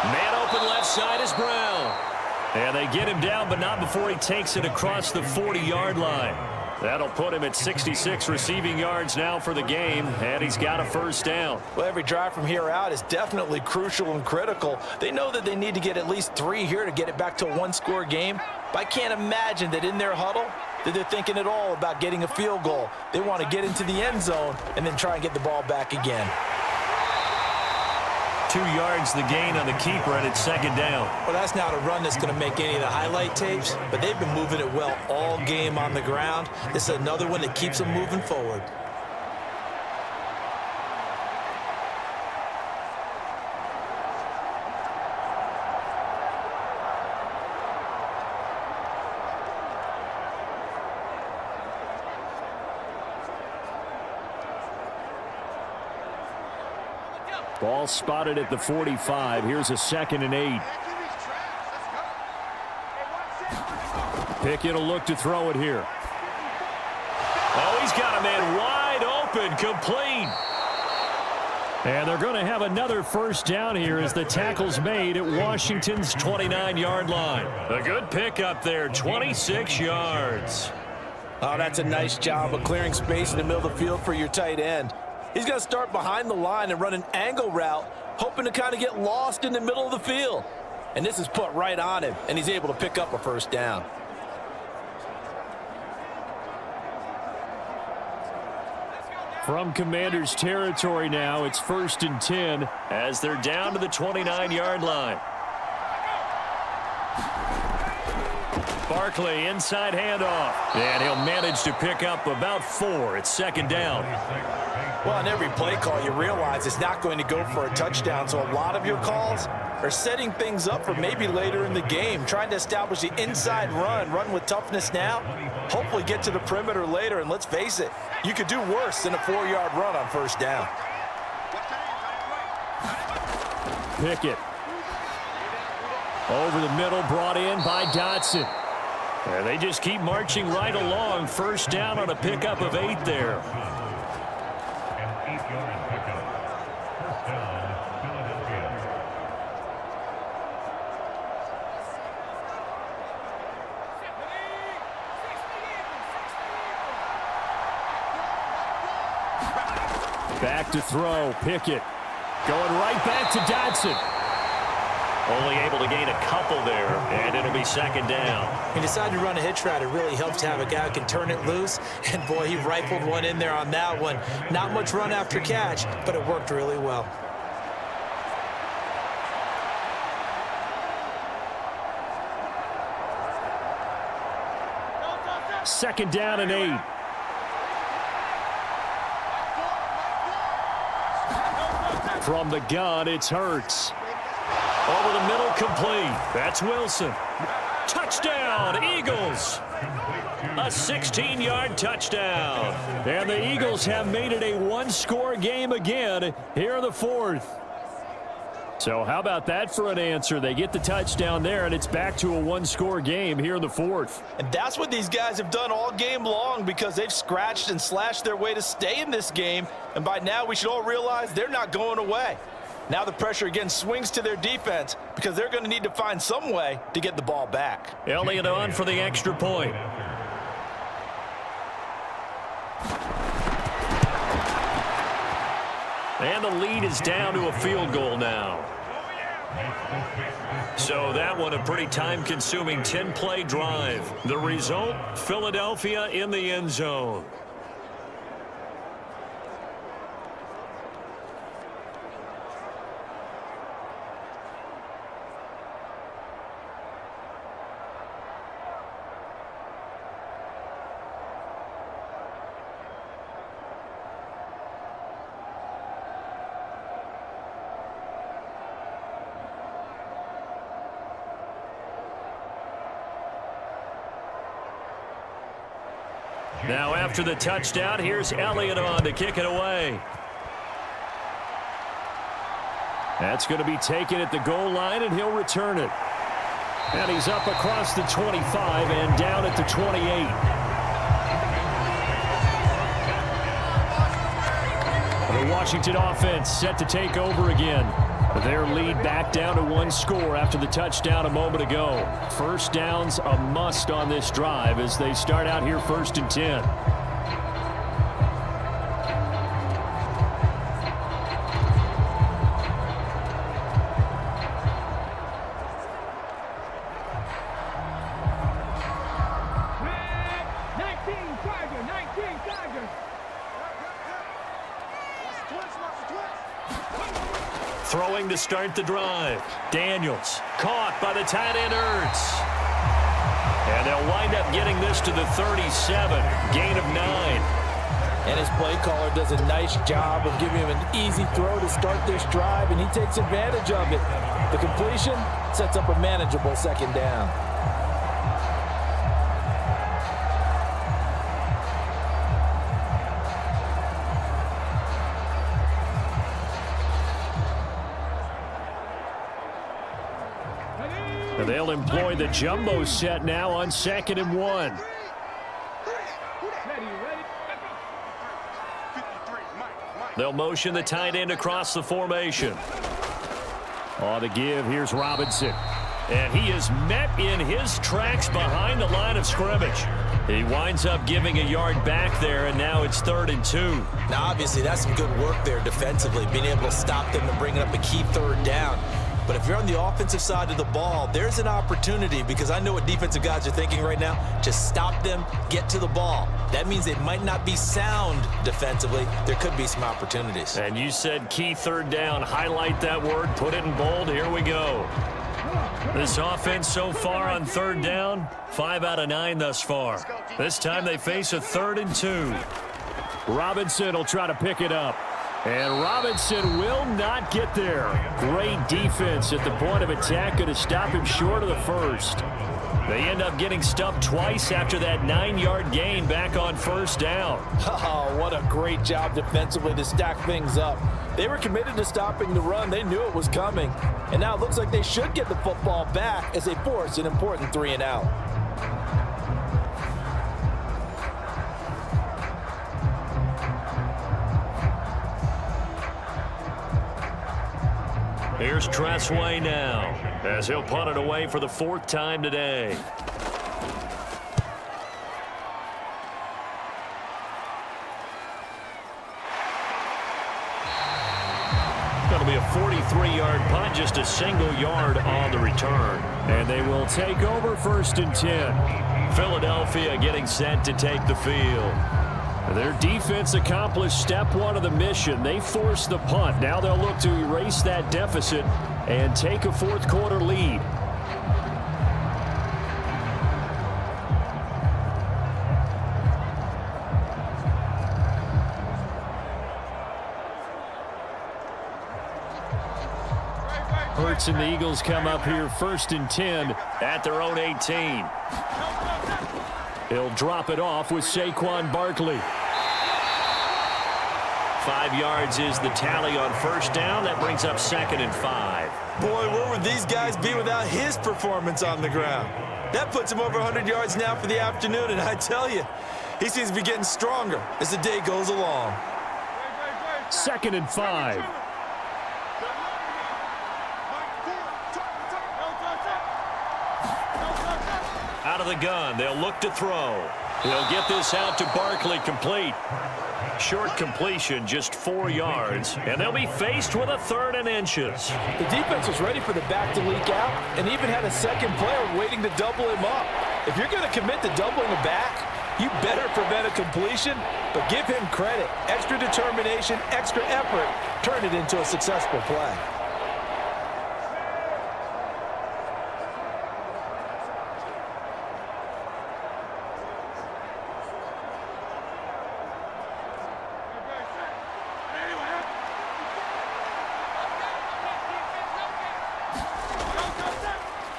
Man open left side is Brown. And they get him down, but not before he takes it across the 40-yard line. That'll put him at 66 receiving yards now for the game, and he's got a first down. Well, every drive from here out is definitely crucial and critical. They know that they need to get at least 3 here to get it back to a one-score game, but I can't imagine that in their huddle that they're thinking at all about getting a field goal. They want to get into the end zone and then try and get the ball back again. 2 yards the gain on the keeper, and it's second down. Well, that's not a run that's going to make any of the highlight tapes, but they've been moving it well all game on the ground. This is another one that keeps them moving forward. Ball spotted at the 45. Here's a 2nd and 8. Pickett will look to throw it here. Oh, he's got a man wide open, complete. And they're going to have another first down here as the tackle's made at Washington's 29-yard line. A good pickup there, 26 yards. Oh, that's a nice job of clearing space in the middle of the field for your tight end. He's going to start behind the line and run an angle route, hoping to kind of get lost in the middle of the field. And this is put right on him, and he's able to pick up a first down. From Commanders territory now, it's 1st and 10 as they're down to the 29-yard line. Barkley, inside handoff. And he'll manage to pick up about 4. It's second down. Well, on every play call, you realize it's not going to go for a touchdown, so a lot of your calls are setting things up for maybe later in the game, trying to establish the inside run with toughness now, hopefully get to the perimeter later, and let's face it, you could do worse than a 4-yard run on first down. Pickett. Over the middle, brought in by Dotson. And they just keep marching right along. First down on a pickup of 8 there. An 8-yard pickup. First down, Philadelphia. Back to throw. Pickett. Going right back to Dotson. Only able to gain a couple there, and it'll be second down. He decided to run a hitch route. It really helps to have a guy who can turn it loose. And, boy, he rifled one in there on that one. Not much run after catch, but it worked really well. Second down and 8. From the gun, it's Hurts. Over the middle, complete. That's Wilson. Touchdown, Eagles. A 16-yard touchdown. And the Eagles have made it a one-score game again here in the 4th. So how about that for an answer? They get the touchdown there, and it's back to a one-score game here in the 4th. And that's what these guys have done all game long, because they've scratched and slashed their way to stay in this game. And by now, we should all realize they're not going away. Now the pressure again swings to their defense, because they're going to need to find some way to get the ball back. Elliott on for the extra point. And the lead is down to a field goal now. So that one a pretty time-consuming 10-play drive. The result, Philadelphia in the end zone. Now after the touchdown, here's Elliott on to kick it away. That's going to be taken at the goal line, and he'll return it. And he's up across the 25 and down at the 28. The Washington offense set to take over again. Their lead back down to 1 score after the touchdown a moment ago. First down's a must on this drive as they start out here 1st and 10. Throwing to start the drive. Daniels caught by the tight end Ertz. And they'll wind up getting this to the 37. Gain of 9. And his play caller does a nice job of giving him an easy throw to start this drive, and he takes advantage of it. The completion sets up a manageable 2nd down. And they'll employ the jumbo set now on 2nd and 1. They'll motion the tight end across the formation. On the give, here's Robinson. And he is met in his tracks behind the line of scrimmage. He winds up giving a yard back there, and now it's 3rd and 2. Now, obviously, that's some good work there defensively, being able to stop them and bringing up a key 3rd down. But if you're on the offensive side of the ball, there's an opportunity, because I know what defensive guys are thinking right now. Just stop them, get to the ball. That means they might not be sound defensively. There could be some opportunities. And you said key 3rd down. Highlight that word. Put it in bold. Here we go. This offense so far on 3rd down, 5 out of 9 thus far. This time they face a 3rd and 2. Robinson will try to pick it up. And Robinson will not get there. Great defense at the point of attack, going to stop him short of the 1st. They end up getting stuffed twice after that 9-yard gain back on 1st down. Oh, what a great job defensively to stack things up. They were committed to stopping the run. They knew it was coming. And now it looks like they should get the football back as they force an important 3 and out. Here's Tressway now, as he'll punt it away for the 4th time today. Going to be a 43-yard punt, just a single yard on the return. And they will take over 1st and 10. Philadelphia getting set to take the field. Their defense accomplished step 1 of the mission. They forced the punt. Now they'll look to erase that deficit and take a 4th quarter lead. Hurts and the Eagles come up here 1st and 10 at their own 18. He'll drop it off with Saquon Barkley. 5 yards is the tally on 1st down. That brings up 2nd and 5. Boy, where would these guys be without his performance on the ground? That puts him over 100 yards now for the afternoon, and I tell you, he seems to be getting stronger as the day goes along. 2nd and 5. Out of the gun, they'll look to throw. He'll get this out to Barkley, complete. Short completion, just 4 yards, and they'll be faced with a 3rd and inches. The defense was ready for the back to leak out and even had a second player waiting to double him up. If you're going to commit to doubling the back, you better prevent a completion, but give him credit. Extra determination, extra effort, turn it into a successful play.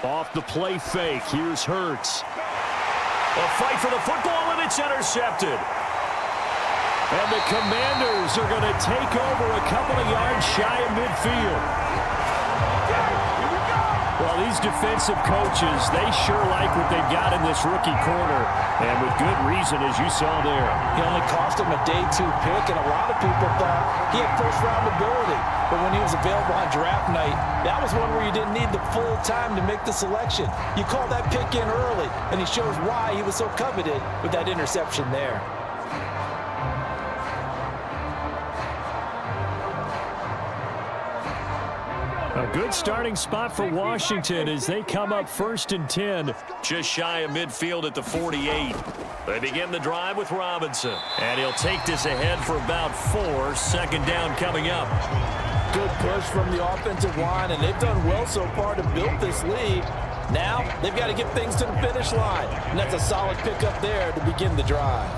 Off the play fake, here's Hurts. A fight for the football, and it's intercepted. And the Commanders are going to take over a couple of yards shy of midfield. Well, these defensive coaches, they sure like what they've got in this rookie corner, and with good reason, as you saw there. He only cost him a day 2 pick, and a lot of people thought he had first-round ability. But when he was available on draft night, that was one where you didn't need the full time to make the selection. You call that pick in early, and he shows why he was so coveted with that interception there. A good starting spot for Washington as they come up 1st and 10. Just shy of midfield at the 48. They begin the drive with Robinson. And he'll take this ahead for about 4. 2nd down coming up. Good push from the offensive line, and they've done well so far to build this lead. Now they've got to get things to the finish line, and that's a solid pickup there to begin the drive.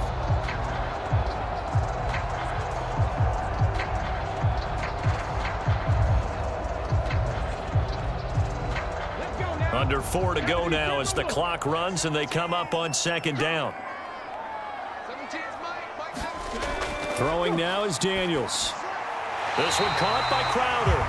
Under 4 to go now as the clock runs and they come up on 2nd down. Throwing now is Daniels. This one caught by Crowder.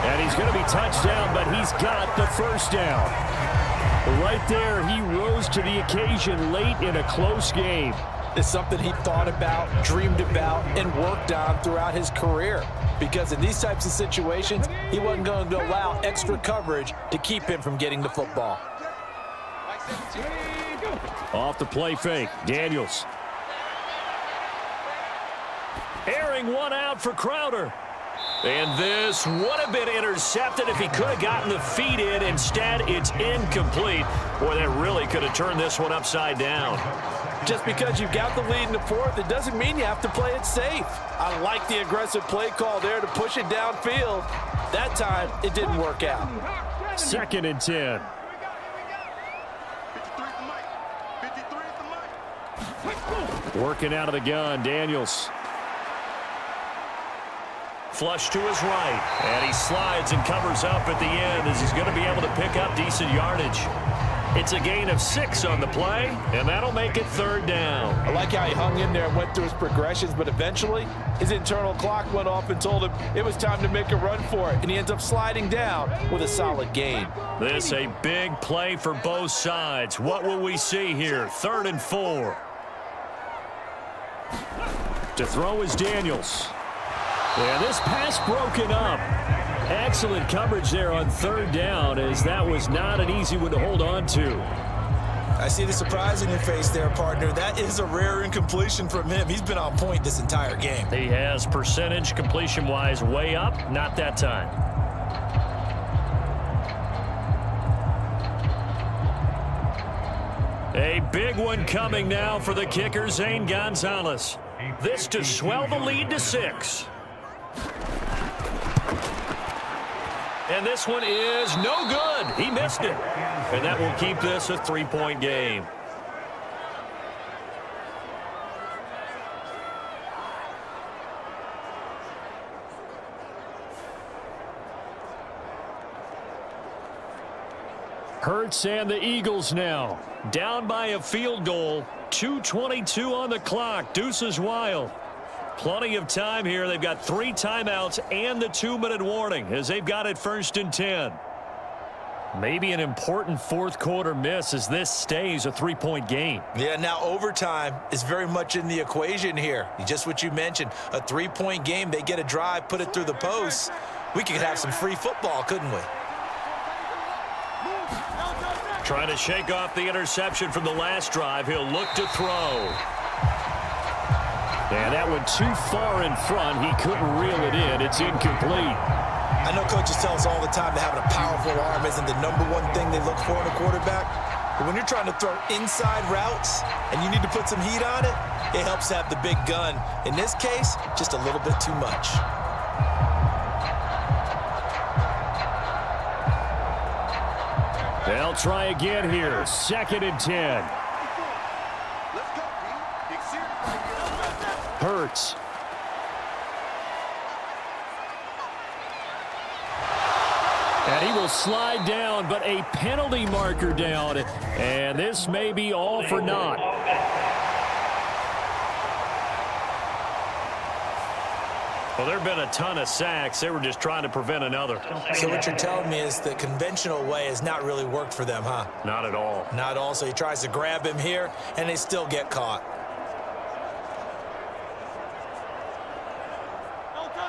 And he's going to be touched down, but he's got the 1st down. Right there, he rose to the occasion late in a close game. It's something he thought about, dreamed about, and worked on throughout his career. Because in these types of situations, he wasn't going to allow extra coverage to keep him from getting the football. Off the play fake, Daniels. Airing one out for Crowder. And this would have been intercepted if he could have gotten the feet in. Instead, it's incomplete. Boy, that really could have turned this one upside down. Just because you've got the lead in the 4th, it doesn't mean you have to play it safe. I like the aggressive play call there to push it downfield. That time, it didn't work out. 2nd and 10. Working out of the gun, Daniels. Flush to his right, and he slides and covers up at the end as he's going to be able to pick up decent yardage. It's a gain of 6 on the play, and that'll make it 3rd down. I like how he hung in there and went through his progressions, but eventually his internal clock went off and told him it was time to make a run for it, and he ends up sliding down with a solid gain. This a big play for both sides. What will we see here? 3rd and 4. To throw is Daniels. And this pass broken up. Excellent coverage there on 3rd down, as that was not an easy one to hold on to. I see the surprise in your face there, partner. That is a rare incompletion from him. He's been on point this entire game. He has percentage completion-wise way up. Not that time. A big one coming now for the kicker, Zane Gonzalez. This to swell the lead to 6. And this one is no good. He missed it. And that will keep this a 3-point game. Hurts and the Eagles now. Down by a field goal. 2:22 on the clock. Deuces wild. Plenty of time here. They've got 3 timeouts and the 2-minute warning as they've got it 1st and 10. Maybe an important 4th quarter miss as this stays a 3-point game. Yeah, now overtime is very much in the equation here. Just what you mentioned, a 3-point game. They get a drive, put it through the posts. We could have some free football, couldn't we? Trying to shake off the interception from the last drive. He'll look to throw. And that went too far in front. He couldn't reel it in. It's incomplete. I know coaches tell us all the time that having a powerful arm isn't the #1 thing they look for in a quarterback. But when you're trying to throw inside routes and you need to put some heat on it, it helps to have the big gun. In this case, just a little bit too much. They'll try again here. 2nd and 10. Hurts. And he will slide down, but a penalty marker down. And this may be all for naught. Well, there have been a ton of sacks. They were just trying to prevent another. So what you're telling me is the conventional way has not really worked for them, huh? Not at all. Not at all. So he tries to grab him here, and they still get caught.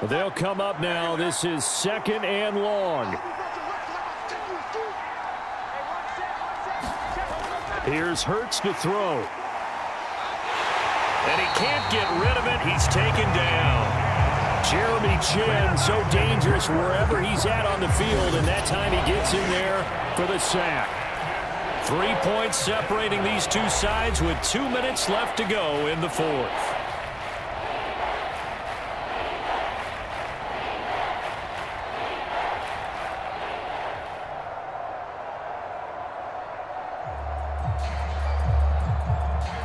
Well, they'll come up now. This is 2nd and long. Here's Hurts to throw. And he can't get rid of it. He's taken down. Jeremy Chin, so dangerous wherever he's at on the field, and that time he gets in there for the sack. 3 points separating these two sides with 2 minutes left to go in the fourth.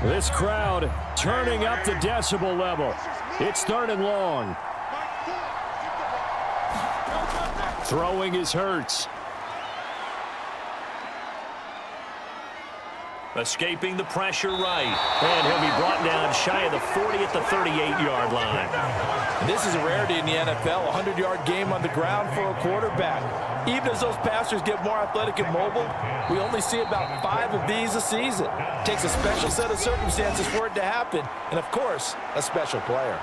This crowd turning up the decibel level. It's 3rd and long. Throwing is Hurts. Escaping the pressure right. And he'll be brought down shy of the 40 at the 38-yard line. And this is a rarity in the NFL, a 100-yard game on the ground for a quarterback. Even as those passers get more athletic and mobile, we only see about 5 of these a season. It takes a special set of circumstances for it to happen, and of course, a special player.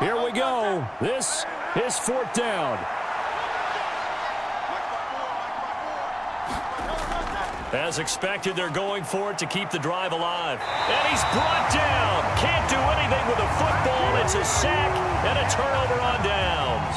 Here we go. This is 4th down. As expected, they're going for it to keep the drive alive. And he's brought down. Can't do anything with a football. It's a sack and a turnover on downs.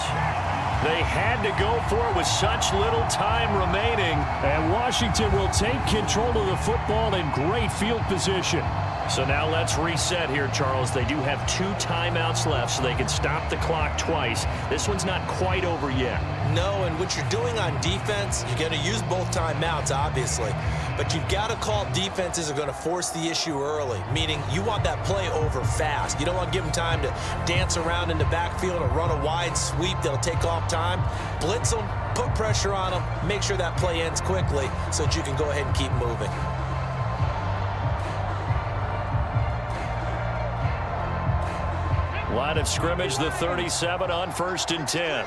They had to go for it with such little time remaining. And Washington will take control of the football in great field position. So now let's reset here, Charles. They do have 2 timeouts left, so they can stop the clock twice. This one's not quite over yet. No, and what you're doing on defense, you're going to use both timeouts, obviously. But you've got to call defenses are going to force the issue early, meaning you want that play over fast. You don't want to give them time to dance around in the backfield or run a wide sweep that'll take off time. Blitz them, put pressure on them, make sure that play ends quickly so that you can go ahead and keep moving. Line of scrimmage, the 37 on 1st and 10.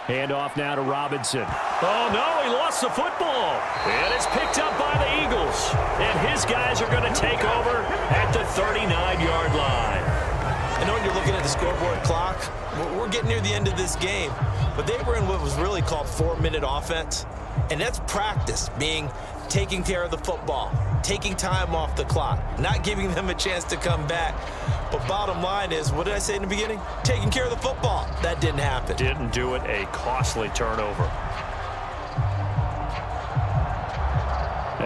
Handoff now to Robinson. Oh, no, he lost the football. And it's picked up by the Eagles. And his guys are going to take over at the 39-yard line. I know when you're looking at the scoreboard clock, we're getting near the end of this game, but they were in what was really called 4-minute offense, and that's practice, being taking care of the football, taking time off the clock, not giving them a chance to come back. But bottom line is, what did I say in the beginning? Taking care of the football. That didn't happen. Didn't do it, a costly turnover.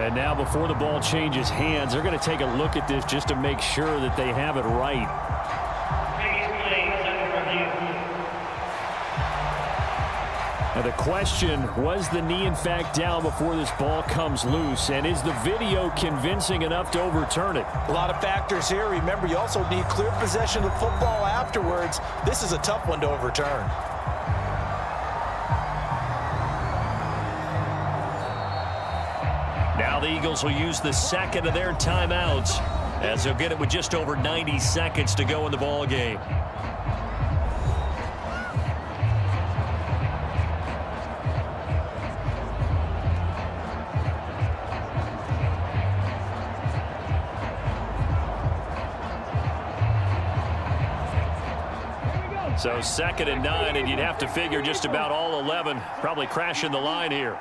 And now before the ball changes hands, they're going to take a look at this just to make sure that they have it right. Now the question, was the knee in fact down before this ball comes loose? And is the video convincing enough to overturn it? A lot of factors here. Remember, you also need clear possession of football afterwards. This is a tough one to overturn. Now the Eagles will use the second of their timeouts as they'll get it with just over 90 seconds to go in the ball game. So 2nd and 9, and you'd have to figure just about all 11 probably crashing the line here.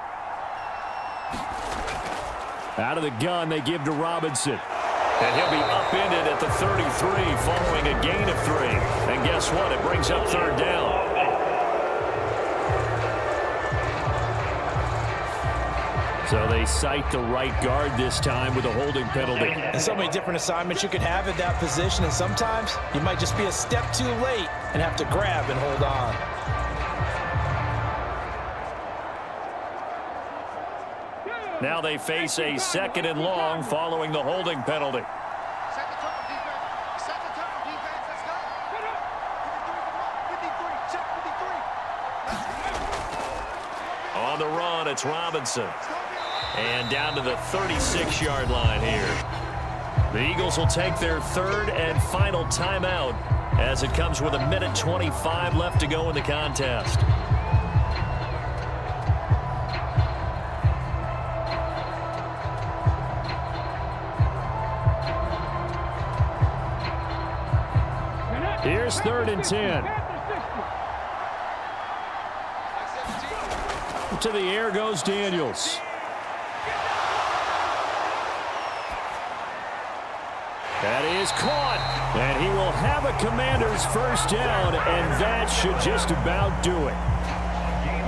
Out of the gun, they give to Robinson. And he'll be upended at the 33 following a gain of 3. And guess what? It brings up 3rd down. So they cite the right guard this time with a holding penalty. And so many different assignments you could have at that position, and sometimes you might just be a step too late and have to grab and hold on. Now they face a 2nd and long following the holding penalty. Second turn, defense. Second turn, defense. Let's go. 53, check 53. On the run, it's Robinson. And down to the 36-yard line here. The Eagles will take their 3rd and final timeout as it comes with 1:25 left to go in the contest. Here's 3rd and 10. To the air goes Daniels. That is caught. And he will have a Commander's first down, and that should just about do it.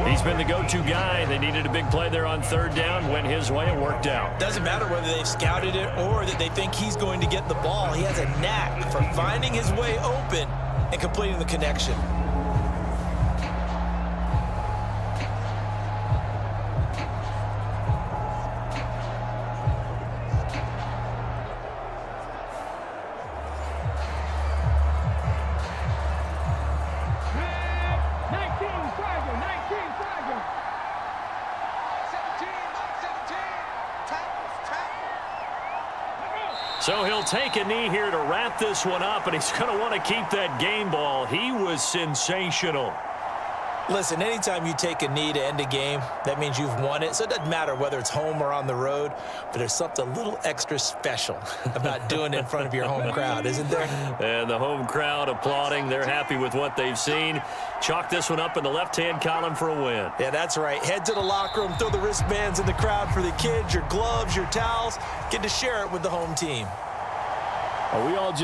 He's been the go-to guy. They needed a big play there on 3rd down. Went his way. It worked out. Doesn't matter whether they've scouted it or that they think he's going to get the ball. He has a knack for finding his way open and completing the connection. So he'll take a knee here to wrap this one up, and he's going to want to keep that game ball. He was sensational. Listen, anytime you take a knee to end a game, that means you've won it. So it doesn't matter whether it's home or on the road, but there's something a little extra special about doing it in front of your home crowd, isn't there? And the home crowd applauding. They're happy with what they've seen. Chalk this one up in the left-hand column for a win. Yeah, that's right. Head to the locker room, throw the wristbands in the crowd for the kids, your gloves, your towels. Get to share it with the home team. Are we all just